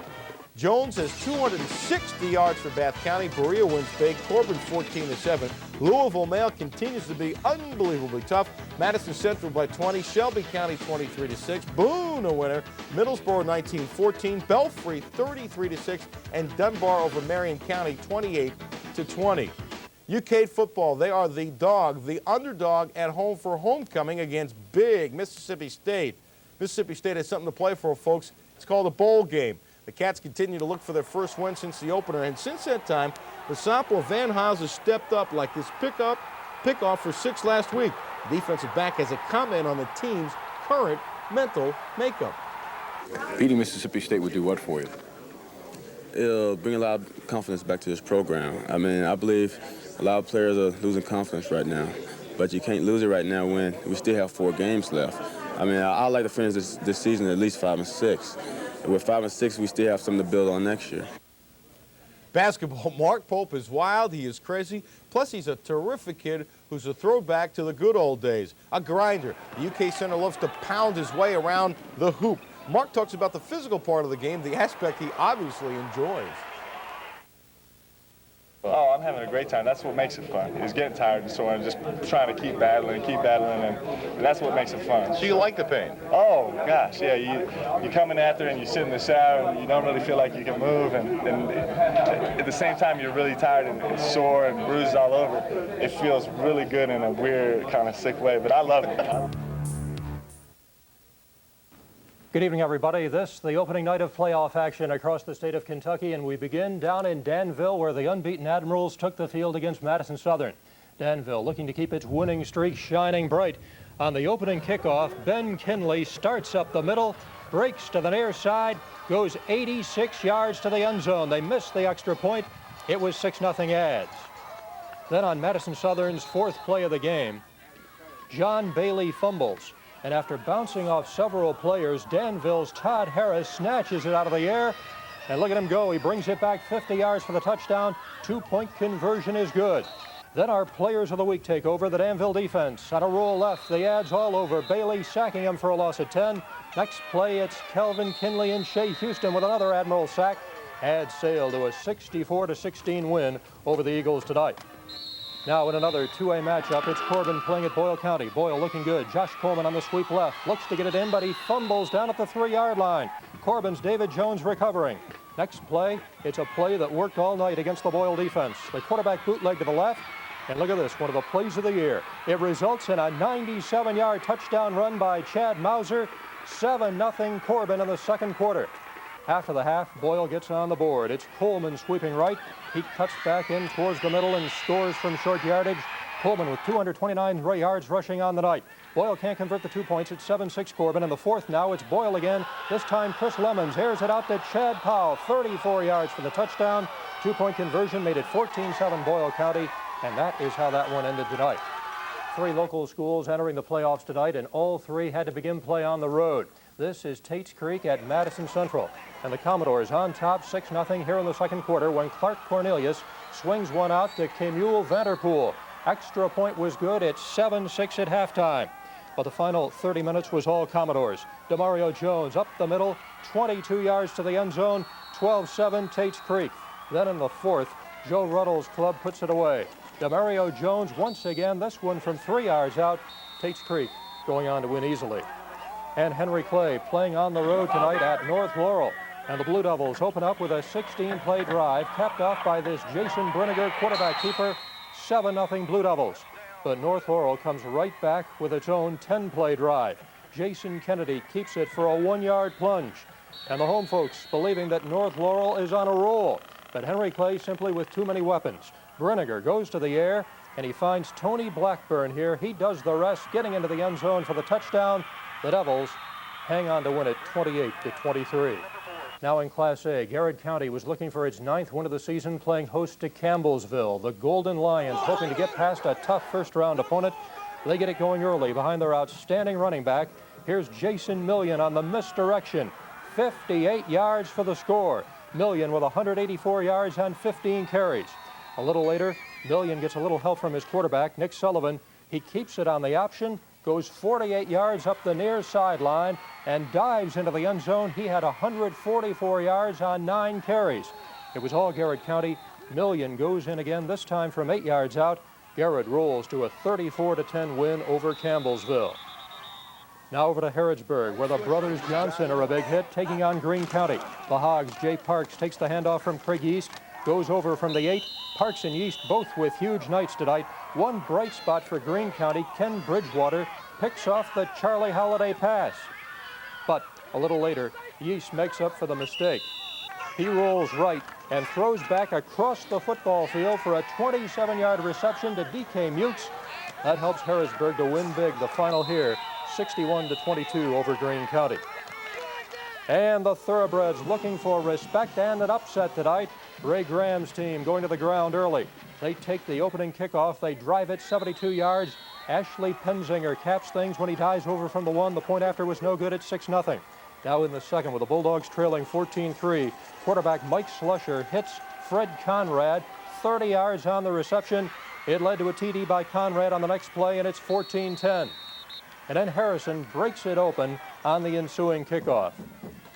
Jones has 260 yards for Bath County. Berea wins big. Corbin 14-7. Louisville Male continues to be unbelievably tough. Madison Central by 20. Shelby County 23-6. Boone a winner. Middlesboro 19-14. Belfry 33-6. And Dunbar over Marion County 28-20. UK football, they are the dog, the underdog at home for homecoming against big Mississippi State. Mississippi State has something to play for, folks. It's called a bowl game. The Cats continue to look for their first win since the opener, and since that time, the sophomore Van Hiles has stepped up like this pickoff for 6 last week. The defensive back has a comment on the team's current mental makeup. Beating Mississippi State would do what for you? It'll bring a lot of confidence back to this program. I mean, I believe a lot of players are losing confidence right now, but you can't lose it right now when we still have 4 games left. I mean, I'd like to finish this season at least 5-6. With 5-6, we still have something to build on next year. Basketball, Mark Pope is wild, he is crazy, plus he's a terrific kid who's a throwback to the good old days. A grinder. The UK center loves to pound his way around the hoop. Mark talks about the physical part of the game, the aspect he obviously enjoys. Oh, I'm having a great time. That's what makes it fun, is getting tired and so on, just trying to keep battling, and that's what makes it fun. So you like the pain? Oh, gosh, yeah. You come in after and you sit in the shower and you don't really feel like you can move, and at the same time you're really tired and sore and bruised all over. It feels really good in a weird, kind of sick way, but I love it. Good evening, everybody. This the opening night of playoff action across the state of Kentucky, and we begin down in Danville, where the unbeaten Admirals took the field against Madison Southern. Danville looking to keep its winning streak shining bright. On the opening kickoff, Ben Kinley starts up the middle, breaks to the near side, goes 86 yards to the end zone. They missed the extra point. It was 6-0 Ads. Then on Madison Southern's fourth play of the game, John Bailey fumbles. And after bouncing off several players, Danville's Todd Harris snatches it out of the air. And look at him go. He brings it back 50 yards for the touchdown. 2-point conversion is good. Then our players of the week take over. The Danville defense on a roll left. The Ads all over. Bailey sacking him for a loss of 10. Next play, it's Kelvin Kinley and Shea Houston with another Admiral sack. Ads sail to a 64-16 win over the Eagles tonight. Now in another 2A matchup, it's Corbin playing at Boyle County. Boyle looking good. Josh Coleman on the sweep left. Looks to get it in, but he fumbles down at the 3-yard line. Corbin's David Jones recovering. Next play, it's a play that worked all night against the Boyle defense. The quarterback bootleg to the left. And look at this, one of the plays of the year. It results in a 97-yard touchdown run by Chad Mauser. 7-0 Corbin in the second quarter. After the half, Boyle gets on the board. It's Coleman sweeping right. He cuts back in towards the middle and scores from short yardage. Coleman with 229 yards rushing on the night. Boyle can't convert the 2 points. It's 7-6 Corbin. In the fourth now, it's Boyle again. This time, Chris Lemons airs it out to Chad Powell. 34 yards for the touchdown. 2-point conversion made it 14-7 Boyle County. And that is how that one ended tonight. 3 local schools entering the playoffs tonight, and all 3 had to begin play on the road. This is Tates Creek at Madison Central. And the Commodores on top 6-0 here in the second quarter when Clark Cornelius swings one out to Kemuel Vanderpool. Extra point was good. It's 7-6 at halftime. But the final 30 minutes was all Commodores. Demario Jones up the middle, 22 yards to the end zone, 12-7 Tates Creek. Then in the fourth, Joe Ruddle's club puts it away. Demario Jones once again, this one from 3 yards out. Tates Creek going on to win easily. And Henry Clay playing on the road tonight at North Laurel. And the Blue Devils open up with a 16-play drive, capped off by this Jason Brinegar quarterback keeper. 7-0 Blue Devils. But North Laurel comes right back with its own 10-play drive. Jason Kennedy keeps it for a 1-yard plunge. And the home folks believing that North Laurel is on a roll. But Henry Clay simply with too many weapons. Brinegar goes to the air, and he finds Tony Blackburn here. He does the rest, getting into the end zone for the touchdown. The Devils hang on to win it 28-23. Now in Class A, Garrett County was looking for its 9th win of the season, playing host to Campbellsville. The Golden Lions hoping to get past a tough first-round opponent. They get it going early behind their outstanding running back. Here's Jason Million on the misdirection. 58 yards for the score. Million with 184 yards on 15 carries. A little later, Million gets a little help from his quarterback, Nick Sullivan. He keeps it on the option, goes 48 yards up the near sideline, and dives into the end zone. He had 144 yards on 9 carries. It was all Garrett County. Million goes in again, this time from 8 yards out. Garrett rolls to a 34-10 win over Campbellsville. Now over to Harrodsburg, where the brothers Johnson are a big hit, taking on Greene County. The Hogs, Jay Parks, takes the handoff from Craig East, goes over from the 8. Parks and East both with huge nights tonight. One bright spot for Greene County, Ken Bridgewater, picks off the Charlie Holiday pass. But a little later, East makes up for the mistake. He rolls right and throws back across the football field for a 27-yard reception to D.K. Mukes. That helps Harrisburg to win big. The final here, 61-22 over Greene County. And the Thoroughbreds looking for respect and an upset tonight. Ray Graham's team going to the ground early. They take the opening kickoff. They drive it 72 yards. Ashley Penzinger caps things when he dives over from the 1. The point after was no good at 6-0. Now in the second with the Bulldogs trailing 14-3. Quarterback Mike Slusher hits Fred Conrad. 30 yards on the reception. It led to a TD by Conrad on the next play, and it's 14-10. And then Harrison breaks it open on the ensuing kickoff.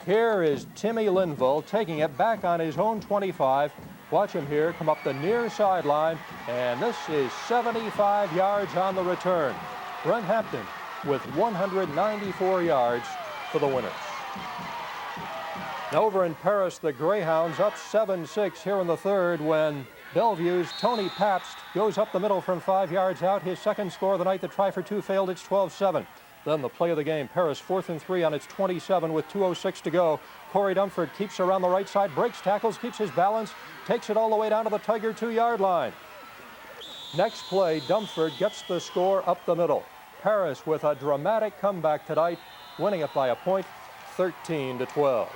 Here is Timmy Linville taking it back on his own 25. Watch him here come up the near sideline, and this is 75 yards on the return. Brent Hampton with 194 yards for the winners. Now over in Paris, the Greyhounds up 7-6 here in the third when Bellevue's Tony Pabst goes up the middle from 5 yards out. His second score of the night. The try for two failed. It's 12-7. Then the play of the game, Paris 4th and 3 on its 27 with 2:06 to go. Corey Dumford keeps around the right side, breaks tackles, keeps his balance, takes it all the way down to the Tiger 2-yard line. Next play, Dumford gets the score up the middle. Paris with a dramatic comeback tonight, winning it by a point, 13-12.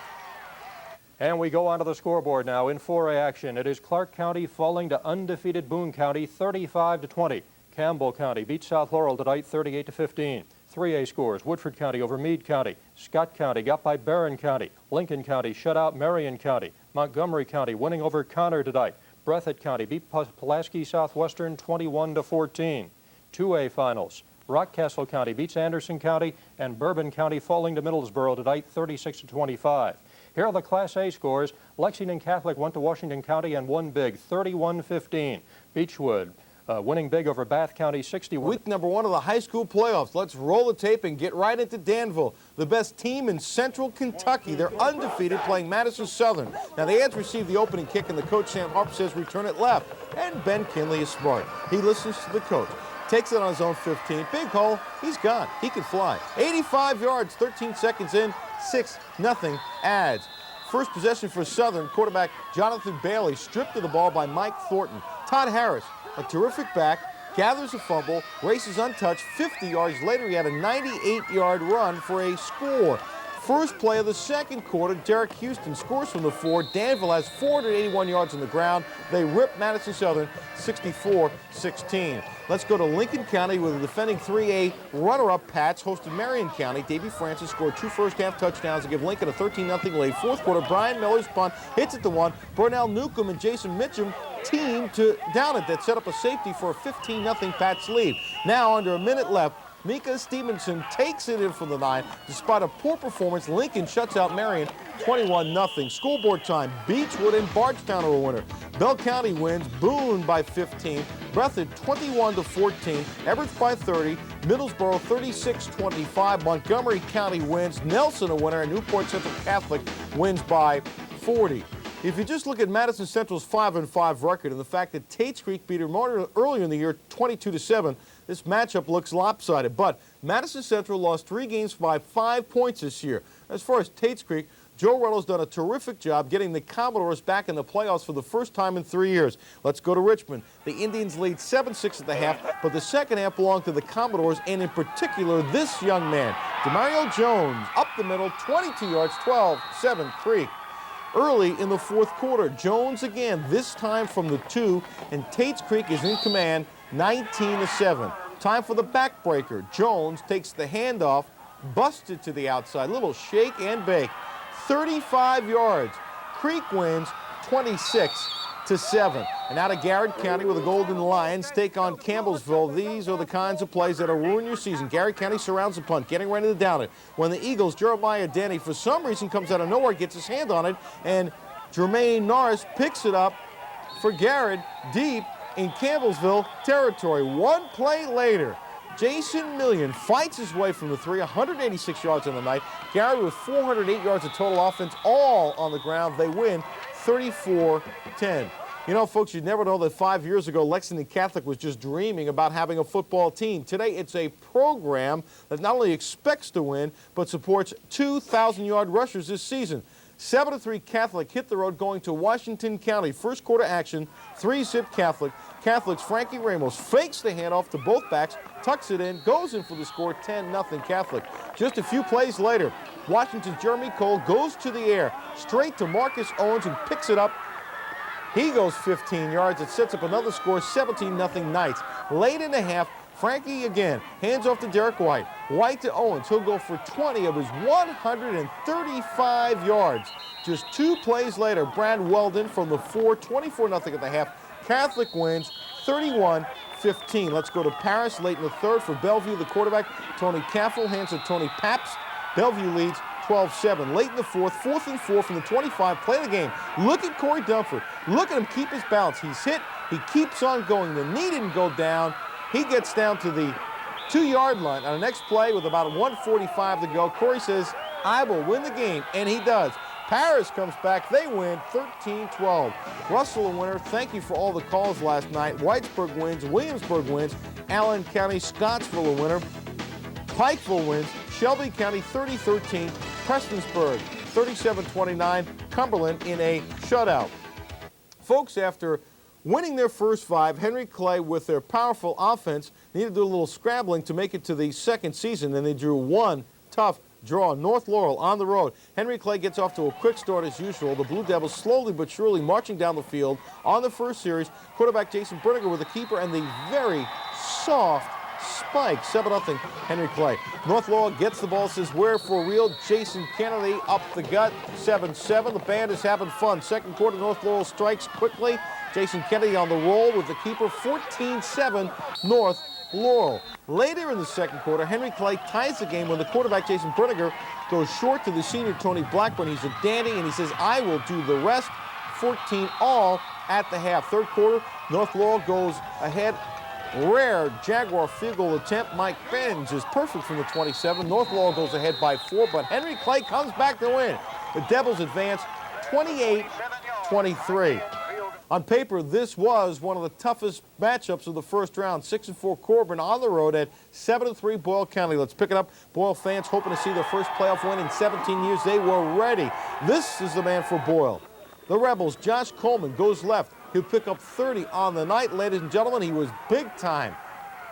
And we go on to the scoreboard now in 4A action. It is Clark County falling to undefeated Boone County, 35-20. Campbell County beats South Laurel tonight, 38-15. 3A scores, Woodford County over Meade County. Scott County got by Barron County. Lincoln County shut out Marion County. Montgomery County winning over Connor tonight. Breathitt County beat Pulaski Southwestern 21-14. 2A finals. Rockcastle County beats Anderson County, and Bourbon County falling to Middlesboro tonight, 36-25. Here are the Class A scores. Lexington Catholic went to Washington County and won big, 31-15. Beechwood winning big over Bath County, 61. Week number 1 of the high school playoffs. Let's roll the tape and get right into Danville, the best team in Central Kentucky. They're undefeated, playing Madison Southern. Now, the Ads received the opening kick, and the coach, Sam Harper, says return it left. And Ben Kinley is smart. He listens to the coach. Takes it on his own 15. Big hole. He's gone. He can fly. 85 yards, 13 seconds in, 6-0 Ads. First possession for Southern. Quarterback Jonathan Bailey stripped of the ball by Mike Thornton. Todd Harris, a terrific back, gathers a fumble, races untouched. 50 yards later, he had a 98-yard run for a score. First play of the second quarter, Derek Houston scores from the 4. Danville has 481 yards on the ground. They rip Madison Southern 64-16. Let's go to Lincoln County, where the defending 3A runner-up Pats hosted Marion County. Davey Francis scored 2 first-half touchdowns to give Lincoln a 13-0 lead. Fourth quarter, Brian Miller's punt hits it to 1. Burnell Newcomb and Jason Mitchum team to down it. That set up a safety for a 15-0 Pats lead. Now, under a minute left, Mika Stevenson takes it in from the 9. Despite a poor performance, Lincoln shuts out Marion 21-0. Scoreboard time, Beechwood and Bardstown are a winner. Bell County wins, Boone by 15. Breathitt 21-14. Everett by 30. Middlesboro 36-25. Montgomery County wins. Nelson a winner, and Newport Central Catholic wins by 40. If you just look at Madison Central's 5-5 record and the fact that Tates Creek beat her earlier in the year 22-7, this matchup looks lopsided. But Madison Central lost 3 games by 5 points this year. As far as Tates Creek, Joe Reynolds done a terrific job getting the Commodores back in the playoffs for the first time in 3 years. Let's go to Richmond. The Indians lead 7-6 at the half, but the second half belonged to the Commodores, and in particular, this young man, Demario Jones, up the middle, 22 yards, 12-7 Creek. Early in the fourth quarter, Jones again, this time from the 2, and Tates Creek is in command, 19-7. Time for the backbreaker. Jones takes the handoff, busted to the outside, little shake and bake, 35 yards. Creek wins 26-7. And out of Garrett County, where the Golden Lions take on Campbellsville. These are the kinds of plays that'll ruin your season. Garrett County surrounds the punt, getting ready to down it. When the Eagles, Jeremiah Denny, for some reason comes out of nowhere, gets his hand on it, and Jermaine Norris picks it up for Garrett deep in Campbellsville territory. One play later, Jason Million fights his way from the 3, 186 yards on the night. Garrett with 408 yards of total offense, all on the ground. They win 34-10. You know, folks, you'd never know that 5 years ago, Lexington Catholic was just dreaming about having a football team. Today, it's a program that not only expects to win, but supports 2,000-yard rushers this season. 7-3 Catholic hit the road going to Washington County. First quarter action, 3-zip Catholic. Catholics' Frankie Ramos fakes the handoff to both backs, tucks it in, goes in for the score, 10-0 Catholic. Just a few plays later, Washington's Jeremy Cole goes to the air, straight to Marcus Owens, who picks it up. He goes 15 yards. It sets up another score, 17-0 Knights. Late in the half, Frankie again hands off to Derek White. White to Owens. He'll go for 20 of his 135 yards. Just 2 plays later, Brad Weldon from the 4, 24-0 at the half. Catholic wins 31-15. Let's go to Paris late in the third for Bellevue. The quarterback, Tony Caffel, hands to Tony Paps. Bellevue leads 12-7. Late in the fourth, 4th and 4 from the 25. Play the game. Look at Corey Dumford. Look at him keep his balance. He's hit. He keeps on going. The knee didn't go down. He gets down to the 2-yard line on the next play with about 1:45 to go. Corey says, I will win the game, and he does. Paris comes back. They win 13-12. Russell a winner. Thank you for all the calls last night. Whitesburg wins. Williamsburg wins. Allen County, Scottsville a winner. Pikeville wins. Shelby County 30-13. Prestonsburg 37-29. Cumberland in a shutout. Folks, after winning their first 5, Henry Clay, with their powerful offense, needed to do a little scrambling to make it to the second season, and they drew one tough draw. North Laurel on the road. Henry Clay gets off to a quick start as usual. The Blue Devils slowly but surely marching down the field on the first series. Quarterback Jason Berniger with the keeper and the very soft spike. 7-0 Henry Clay. North Laurel gets the ball, says we're for real. Jason Kennedy up the gut. 7-7. The band is having fun. Second quarter, North Laurel strikes quickly. Jason Kennedy on the roll with the keeper. 14-7 North Laurel. Later in the second quarter, Henry Clay ties the game when the quarterback, Jason Berniger, goes short to the senior, Tony Blackburn. He's a dandy, and he says, I will do the rest. 14 all at the half. Third quarter, North Laurel goes ahead. Rare Jaguar field goal attempt. Mike Benz is perfect from the 27. North Laurel goes ahead by 4, but Henry Clay comes back to win. The Devils advance 28-23. On paper, this was one of the toughest matchups of the first round. 6-4 Corbin on the road at 7-3 Boyle County. Let's pick it up. Boyle fans hoping to see their first playoff win in 17 years. They were ready. This is the man for Boyle. The Rebels, Josh Coleman goes left. He'll pick up 30 on the night. Ladies and gentlemen, he was big time.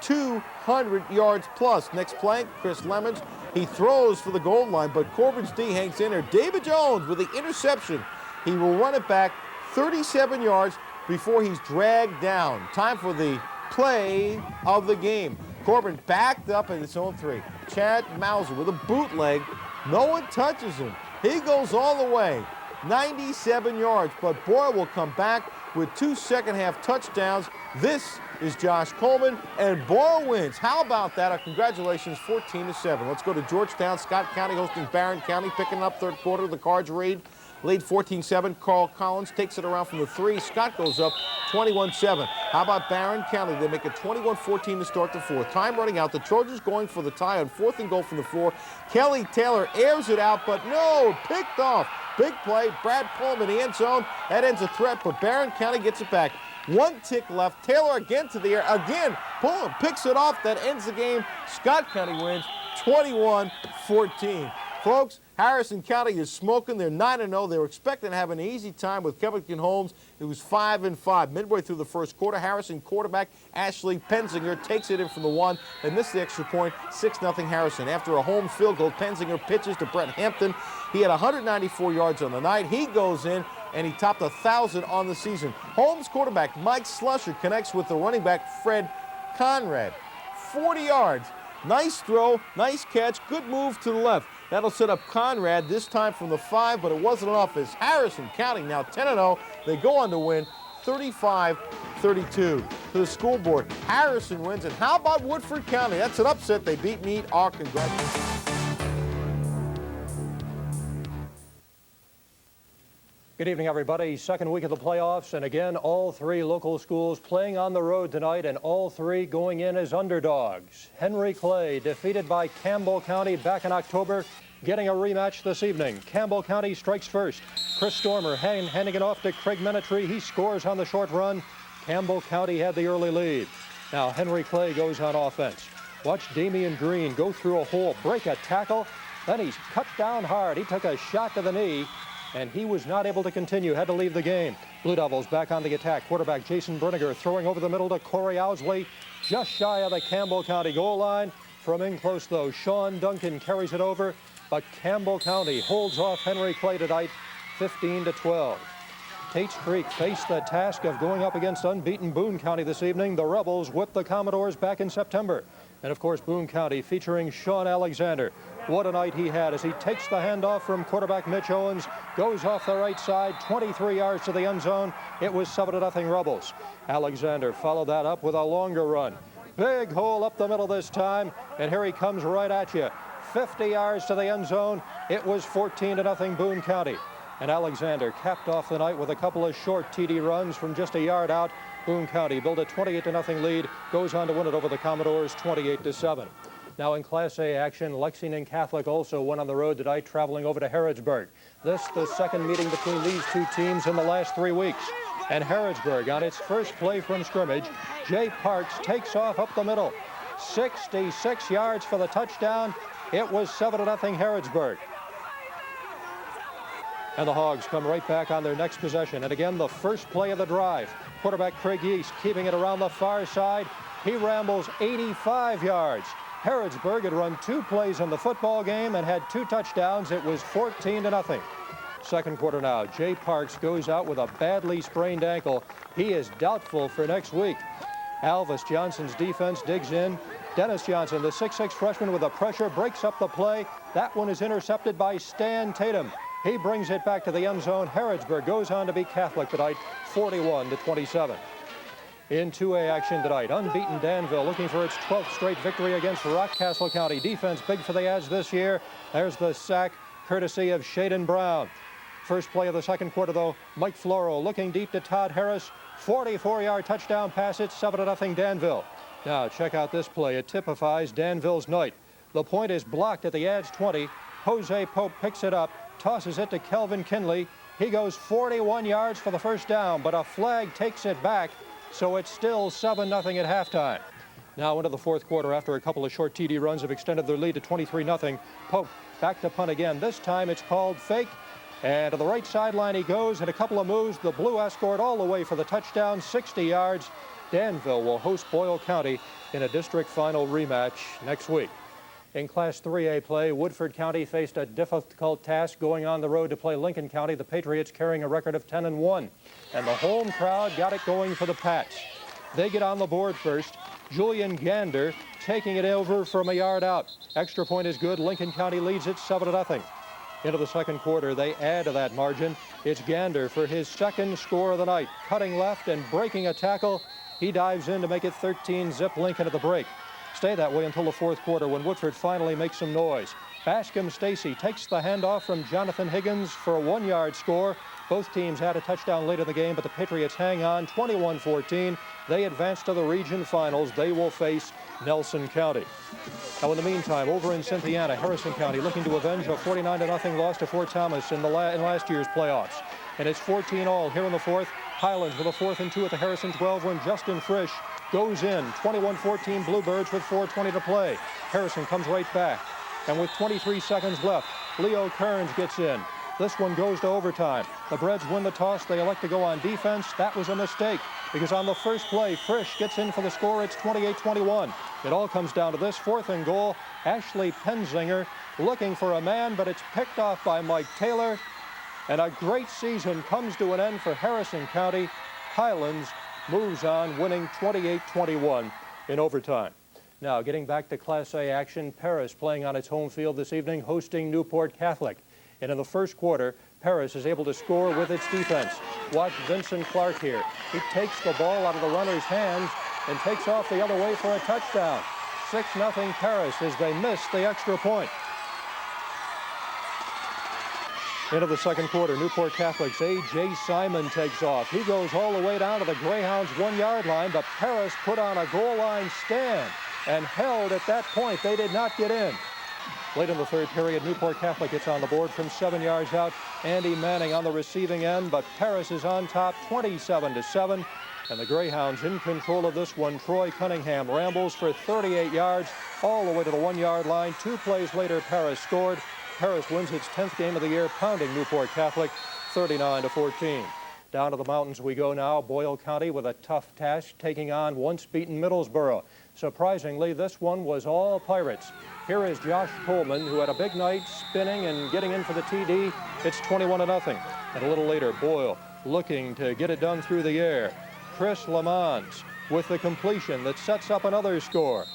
200 yards plus. Next play, Chris Lemons. He throws for the goal line, but Corbin's D hangs in there. David Jones with the interception. He will run it back 37 yards before he's dragged down. Time for the play of the game. Corbin backed up at his own 3. Chad Mauser with a bootleg. No one touches him. He goes all the way. 97 yards, but Boyle will come back with 2 second-half touchdowns. This is Josh Coleman, and Boyle wins. How about that? Congratulations, 14-7. Let's go to Georgetown. Scott County hosting Barron County, picking up third quarter. The Cards lead 14-7. Carl Collins takes it around from the 3. Scott goes up 21-7. How about Barron County? They make it 21-14 to start the fourth. Time running out. The Trojans going for the tie on 4th and goal from the 4. Kelly Taylor airs it out, but no, picked off. Big play. Brad Pullman in the end zone. That ends a threat, but Barron County gets it back. 1 tick left. Taylor again to the air. Again, Pullman picks it off. That ends the game. Scott County wins 21-14. Folks, Harrison County is smoking. They're 9-0. They were expecting to have an easy time with Covington Holmes. It was 5-5. Midway through the first quarter, Harrison quarterback Ashley Penzinger takes it in from the 1. They missed the extra point. 6-0 Harrison. After a home field goal, Penzinger pitches to Brett Hampton. He had 194 yards on the night. He goes in, and he topped 1,000 on the season. Holmes quarterback Mike Slusher connects with the running back Fred Conrad. 40 yards. Nice throw, nice catch, good move to the left. That'll set up Conrad, this time from the 5, but it wasn't enough as Harrison County now 10-0. They go on to win 35-32 to the school board. Harrison wins, and how about Woodford County? That's an upset. They beat Meade. Our congratulations. Good evening, everybody. Second week of the playoffs, and again, all 3 local schools playing on the road tonight, and all 3 going in as underdogs. Henry Clay defeated by Campbell County back in October, getting a rematch this evening. Campbell County strikes first. Chris Stormer handing it off to Craig Menetry. He scores on the short run. Campbell County had the early lead. Now Henry Clay goes on offense. Watch Damian Green go through a hole, break a tackle, then he's cut down hard. He took a shot to the knee, and he was not able to continue, had to leave the game. Blue Devils back on the attack. Quarterback Jason Berniger throwing over the middle to Corey Owsley, just shy of the Campbell County goal line. From in close, though, Sean Duncan carries it over, but Campbell County holds off Henry Clay tonight, 15-12. Tate's Creek faced the task of going up against unbeaten Boone County this evening. The Rebels whipped the Commodores back in September. And, of course, Boone County featuring Sean Alexander. What a night he had as he takes the handoff from quarterback Mitch Owens, goes off the right side, 23 yards to the end zone. It was 7-0 Rebels. Alexander followed that up with a longer run. Big hole up the middle this time, and here he comes right at you. 50 yards to the end zone. It was 14-0 Boone County. And Alexander capped off the night with a couple of short TD runs from just a yard out. Boone County built a 28-0 lead, goes on to win it over the Commodores 28-7. Now in Class A action, Lexington Catholic also went on the road tonight, traveling over to Harrodsburg. This the second meeting between these 2 teams in the last 3 weeks. And Harrodsburg, on its first play from scrimmage, Jay Parks takes off up the middle. 66 yards for the touchdown. It was 7-0 Harrodsburg. And the Hogs come right back on their next possession. And again, the first play of the drive. Quarterback Craig East keeping it around the far side. He rambles 85 yards. Harrodsburg had run 2 plays in the football game and had 2 touchdowns. It was 14-0. Second quarter now. Jay Parks goes out with a badly sprained ankle. He is doubtful for next week. Alvis Johnson's defense digs in. Dennis Johnson, the 6'6 freshman with a pressure, breaks up the play. That one is intercepted by Stan Tatum. He brings it back to the end zone. Harrodsburg goes on to beat Catholic tonight, 41-27. In 2A action tonight, unbeaten Danville looking for its 12th straight victory against Rockcastle County. Defense big for the Ads this year. There's the sack courtesy of Shaden Brown. First play of the second quarter, though, Mike Floro looking deep to Todd Harris. 44-yard touchdown pass. It's 7-0 Danville. Now check out this play. It typifies Danville's night. The point is blocked at the Ads 20. Jose Pope picks it up, tosses it to Kelvin Kinley. He goes 41 yards for the first down, but a flag takes it back, so it's still 7-0 at halftime. Now into the fourth quarter, after a couple of short TD runs have extended their lead to 23-0. Pope back to punt again. This time it's called fake. And to the right sideline he goes, and a couple of moves. The Blue escort all the way for the touchdown, 60 yards. Danville will host Boyle County in a district final rematch next week. In Class 3A play, Woodford County faced a difficult task going on the road to play Lincoln County. The Patriots carrying a record of 10-1. And the home crowd got it going for the Pats. They get on the board first. Julian Gander taking it over from a yard out. Extra point is good. Lincoln County leads it 7-0. Into the second quarter, they add to that margin. It's Gander for his second score of the night. Cutting left and breaking a tackle. He dives in to make it 13-zip Lincoln at the break. Stay that way until the fourth quarter when Woodford finally makes some noise. Bascom Stacy takes the handoff from Jonathan Higgins for a 1-yard score. Both teams had a touchdown late in the game, but the Patriots hang on 21-14. They advance to the region finals. They will face Nelson County. Now, in the meantime, over in Cynthiana, Harrison County looking to avenge a 49-0 loss to Fort Thomas in last year's playoffs. And it's 14-all here in the fourth. Highlands with a 4th and 2 at the Harrison 12 when Justin Frisch goes in. 21-14 Bluebirds with 4:20 to play. Harrison comes right back. And with 23 seconds left, Leo Kearns gets in. This one goes to overtime. The Breds win the toss. They elect to go on defense. That was a mistake because on the first play, Frisch gets in for the score. It's 28-21. It all comes down to this 4th and goal. Ashley Penzinger looking for a man, but it's picked off by Mike Taylor. And a great season comes to an end for Harrison County. Highlands moves on, winning 28-21 in overtime. Now, getting back to Class A action, Paris playing on its home field this evening, hosting Newport Catholic. And in the first quarter, Paris is able to score with its defense. Watch Vincent Clark here. He takes the ball out of the runner's hands and takes off the other way for a touchdown. 6-0 Paris as they miss the extra point. Into the second quarter, Newport Catholic's A.J. Simon takes off. He goes all the way down to the Greyhounds' 1-yard line, but Paris put on a goal line stand and held at that point. They did not get in. Late in the third period, Newport Catholic gets on the board from 7 yards out. Andy Manning on the receiving end, but Paris is on top 27-7. And the Greyhounds in control of this one. Troy Cunningham rambles for 38 yards all the way to the 1-yard line. 2 plays later, Paris scored. Paris wins its 10th game of the year, pounding Newport Catholic 39-14. Down to the mountains we go now. Boyle County with a tough task, taking on once-beaten Middlesboro. Surprisingly, this one was all Pirates. Here is Josh Coleman, who had a big night, spinning and getting in for the TD. It's 21-0. And a little later, Boyle looking to get it done through the air. Chris Lamont with the completion that sets up another score.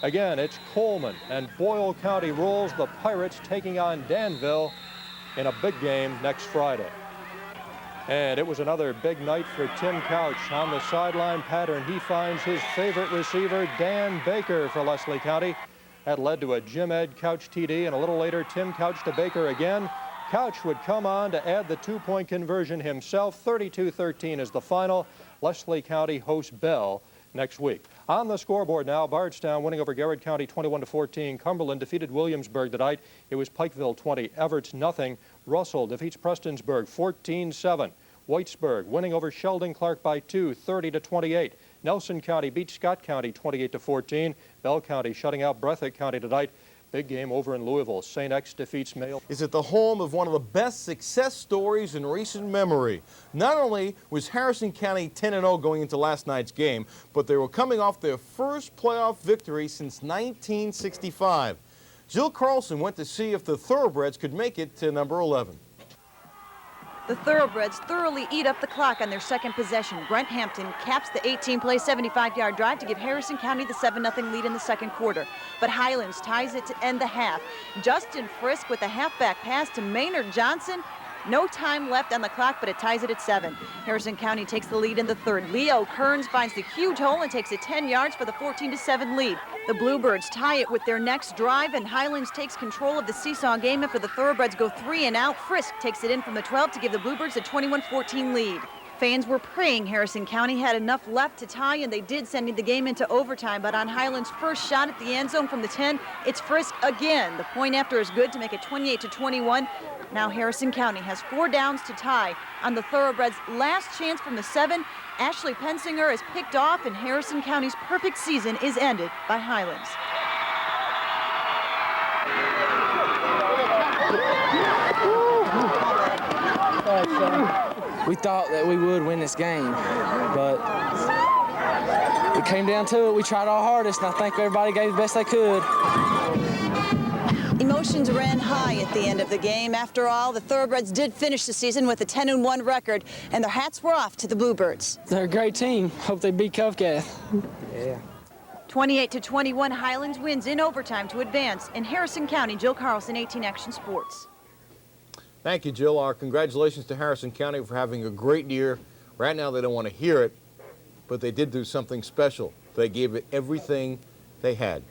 Again, it's Coleman, and Boyle County rolls. The Pirates taking on Danville in a big game next Friday. And it was another big night for Tim Couch. On the sideline pattern, he finds his favorite receiver, Dan Baker, for Leslie County. That led to a Jim Ed Couch TD, and a little later, Tim Couch to Baker again. Couch would come on to add the 2-point conversion himself. 32-13 is the final. Leslie County hosts Bell next week. On the scoreboard now, Bardstown winning over Garrett County 21-14. Cumberland defeated Williamsburg tonight. It was Pikeville 20, Everett's nothing. Russell defeats Prestonsburg 14-7. Whitesburg winning over Sheldon Clark by 2, 30-28. Nelson County beat Scott County 28-14. Bell County shutting out Breathitt County tonight. Big game over in Louisville. St. X defeats Mayo. Is at the home of one of the best success stories in recent memory. Not only was Harrison County 10-0 going into last night's game, but they were coming off their first playoff victory since 1965. Jill Carlson went to see if the Thoroughbreds could make it to number 11. The Thoroughbreds thoroughly eat up the clock on their second possession. Brent Hampton caps the 18-play, 75-yard drive to give Harrison County the 7-0 lead in the second quarter. But Highlands ties it to end the half. Justin Frisk with a halfback pass to Maynard Johnson. No time left on the clock, but it ties it at 7. Harrison County takes the lead in the third. Leo Kearns finds the huge hole and takes it 10 yards for the 14-7 lead. The Bluebirds tie it with their next drive, and Highlands takes control of the seesaw game after the Thoroughbreds go 3 and out. Frisk takes it in from the 12 to give the Bluebirds a 21-14 lead. Fans were praying Harrison County had enough left to tie, and they did, sending the game into overtime. But on Highlands' first shot at the end zone from the 10, it's Frisk again. The point after is good to make it 28-21. Now Harrison County has 4 downs to tie. On the Thoroughbreds' last chance from the 7, Ashley Pensinger is picked off, and Harrison County's perfect season is ended by Highlands. We thought that we would win this game, but it came down to it. We tried our hardest, and I think everybody gave the best they could. Emotions ran high at the end of the game. After all, the Thoroughbreds did finish the season with a 10-1 record, and their hats were off to the Bluebirds. They're a great team. Hope they beat Covcath. Yeah. 28-21, Highlands wins in overtime to advance. In Harrison County, Jill Carlson, 18 Action Sports. Thank you, Jill. Our congratulations to Harrison County for having a great year. Right now, they don't want to hear it, but they did do something special. They gave it everything they had.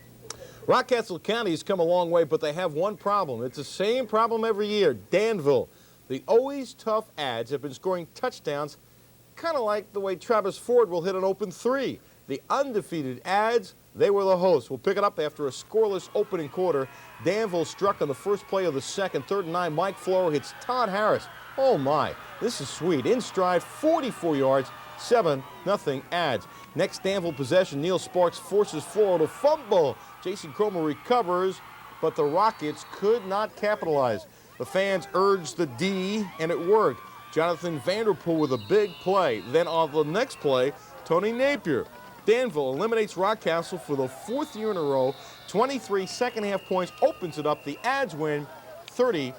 Rockcastle County has come a long way, but they have one problem. It's the same problem every year. Danville. The always tough Ads have been scoring touchdowns, kind of like the way Travis Ford will hit an open 3. The undefeated Ads, they were the hosts. We'll pick it up after a scoreless opening quarter. Danville struck on the first play of the second. 3rd and 9, Mike Flower hits Todd Harris. Oh my, this is sweet. In stride, 44 yards, 7-0 Ads. Next Danville possession, Neil Sparks forces Flower to fumble. Jason Cromer recovers, but the Rockets could not capitalize. The fans urged the D, and it worked. Jonathan Vanderpool with a big play. Then on the next play, Tony Napier. Danville eliminates Rockcastle for the 4th year in a row. 23 second-half points opens it up. The Ads win 30-0.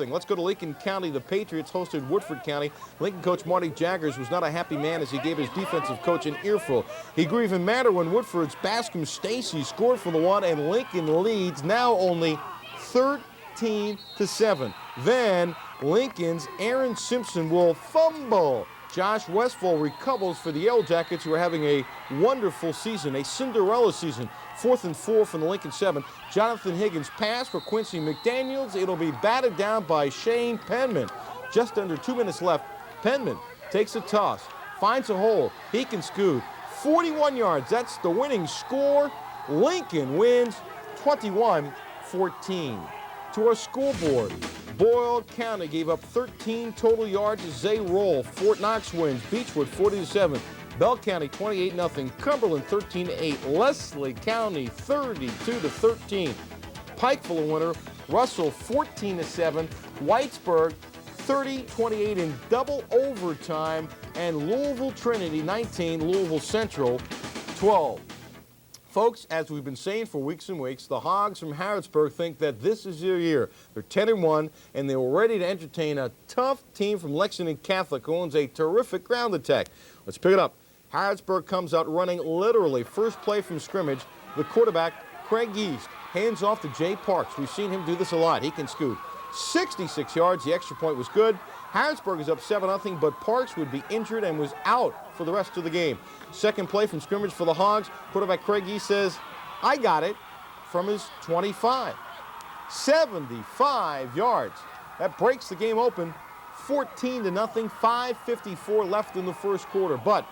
Let's go to Lincoln County. The Patriots hosted Woodford County. Lincoln coach Marty Jaggers was not a happy man as he gave his defensive coach an earful. He grew even madder when Woodford's Bascom Stacy scored for the 1, and Lincoln leads now only 13-7. Then Lincoln's Aaron Simpson will fumble. Josh Westfall recovers for the Yellow Jackets, who are having a wonderful season, a Cinderella season. 4th and 4 from the Lincoln 7. Jonathan Higgins pass for Quincy McDaniels. It'll be batted down by Shane Penman. Just under 2 minutes left. Penman takes a toss, finds a hole. He can scoot. 41 yards. That's the winning score. Lincoln wins 21-14. To our scoreboard, Boyle County gave up 13 total yards as they roll. Fort Knox wins. Beechwood 40-7. Bell County 28-0. Cumberland 13-8. Leslie County 32-13. Pikeville a winner. Russell 14-7. Whitesburg 30-28 in double overtime. And Louisville Trinity 19. Louisville Central 12. Folks, as we've been saying for weeks and weeks, the Hogs from Harrodsburg think that this is their year. They're 10-1, and they were ready to entertain a tough team from Lexington Catholic, who owns a terrific ground attack. Let's pick it up. Harrodsburg comes out running literally. First play from scrimmage, the quarterback, Craig East, hands off to Jay Parks. We've seen him do this a lot. He can scoot. 66 yards. The extra point was good. Harrodsburg is up 7-0, but Parks would be injured and was out for the rest of the game. Second play from scrimmage for the Hogs. Quarterback Craig East says, I got it, from his 25. 75 yards. That breaks the game open. 14-0, 5:54 left in the first quarter. But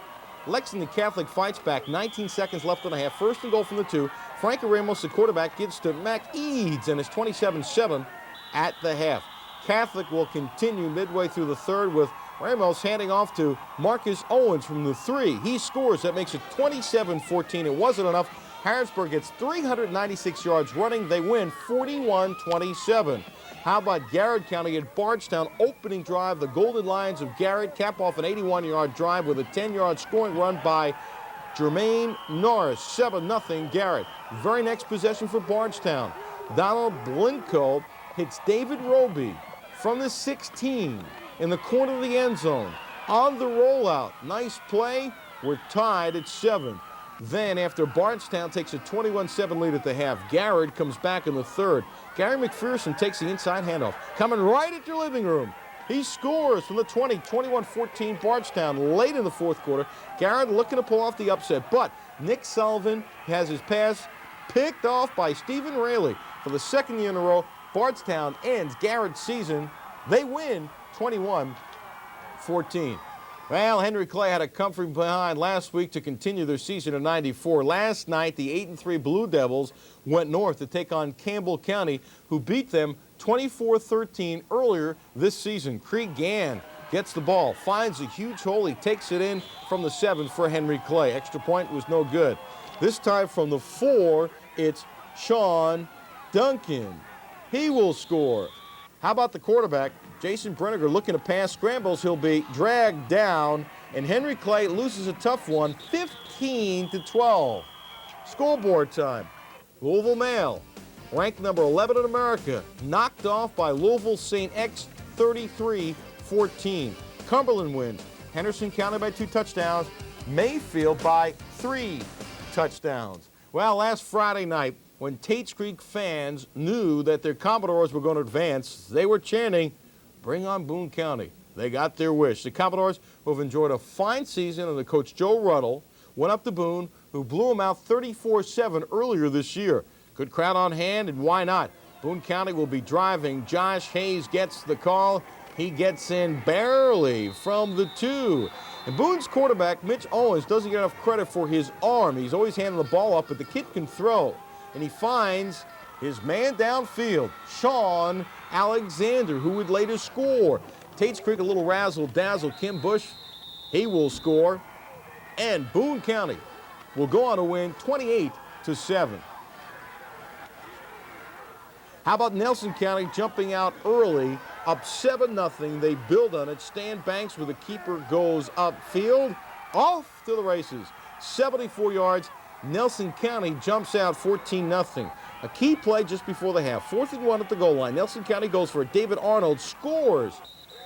Lexington Catholic fights back. 19 seconds left in the half. 1st and goal from the 2. Frankie Ramos, the quarterback, gives to Mac Eads, and it's 27-7 at the half. Catholic will continue midway through the third with Ramos handing off to Marcus Owens from the 3. He scores. That makes it 27-14. It wasn't enough. Harrisburg gets 396 yards running. They win 41-27. How about Garrett County at Bardstown? Opening drive. The Golden Lions of Garrett cap off an 81-yard drive with a 10-yard scoring run by Jermaine Norris. 7-0 Garrett. Very next possession for Bardstown. Donald Blinko hits David Roby from the 16 in the corner of the end zone. On the rollout. Nice play. We're tied at 7. Then, after Bardstown takes a 21-7 lead at the half, Garrett comes back in the 3rd. Gary McPherson takes the inside handoff. Coming right at your living room. He scores from the 20, 21-14 Bardstown late in the 4th quarter. Garrett looking to pull off the upset, but Nick Sullivan has his pass picked off by Stephen Raley. For the 2nd year in a row, Bardstown ends Garrett's season. They win 21-14. Well, Henry Clay had a comforting behind last week to continue their season of 94. Last night, the 8-3 Blue Devils went north to take on Campbell County, who beat them 24-13 earlier this season. Creed Gann gets the ball, finds a huge hole. He takes it in from the 7 for Henry Clay. Extra point was no good. This time from the 4, it's Sean Duncan. He will score. How about the quarterback? Jason Brenniger looking to pass, scrambles, he'll be dragged down, and Henry Clay loses a tough one, 15-12. Scoreboard time. Louisville Male, ranked number 11 in America, knocked off by Louisville St. X 33-14. Cumberland wins. Henderson County by 2 touchdowns. Mayfield by 3 touchdowns. Well, last Friday night, when Tates Creek fans knew that their Commodores were going to advance, they were chanting, "Bring on Boone County." They got their wish. The Commodores, who have enjoyed a fine season under Coach Joe Ruddle, went up to Boone, who blew them out 34-7 earlier this year. Good crowd on hand, and why not? Boone County will be driving. Josh Hayes gets the call. He gets in barely from the 2. And Boone's quarterback, Mitch Owens, doesn't get enough credit for his arm. He's always handing the ball up, but the kid can throw. And he finds his man downfield, Sean Alexander, who would later score. Tates Creek a little razzle-dazzle. Kim Bush, he will score. And Boone County will go on to win 28-7. How about Nelson County jumping out early, up 7-0. They build on it. Stan Banks with the keeper goes upfield. Off to the races. 74 yards. Nelson County jumps out 14-0. A key play just before the half. 4th and 1 at the goal line. Nelson County goes for it. David Arnold scores.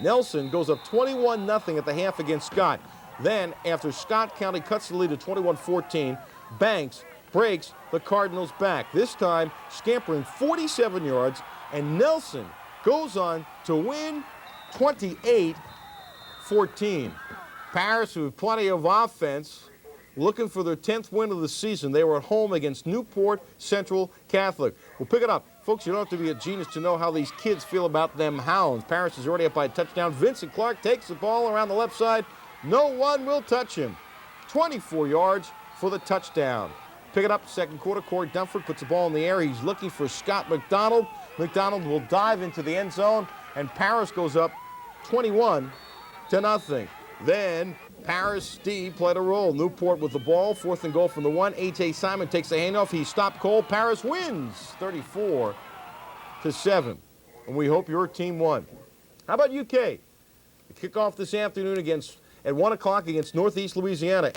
Nelson goes up 21-0 at the half against Scott. Then, after Scott County cuts the lead to 21-14, Banks breaks the Cardinals back. This time, scampering 47 yards, and Nelson goes on to win 28-14. Paris, with plenty of offense, looking for their 10th win of the season. They were at home against Newport Central Catholic. We'll pick it up. Folks, you don't have to be a genius to know how these kids feel about them Hounds. Paris is already up by a touchdown. Vincent Clark takes the ball around the left side. No one will touch him. 24 yards for the touchdown. Pick it up, 2nd quarter. Corey Dunford puts the ball in the air. He's looking for Scott McDonald. McDonald will dive into the end zone, and Paris goes up 21-0. Then Paris Steve played a role. Newport with the ball, 4th and goal from the 1. A.J. Simon takes the handoff. He stopped cold. Paris wins 34-7. And we hope your team won. How about UK? The kickoff this afternoon at 1 o'clock against Northeast Louisiana.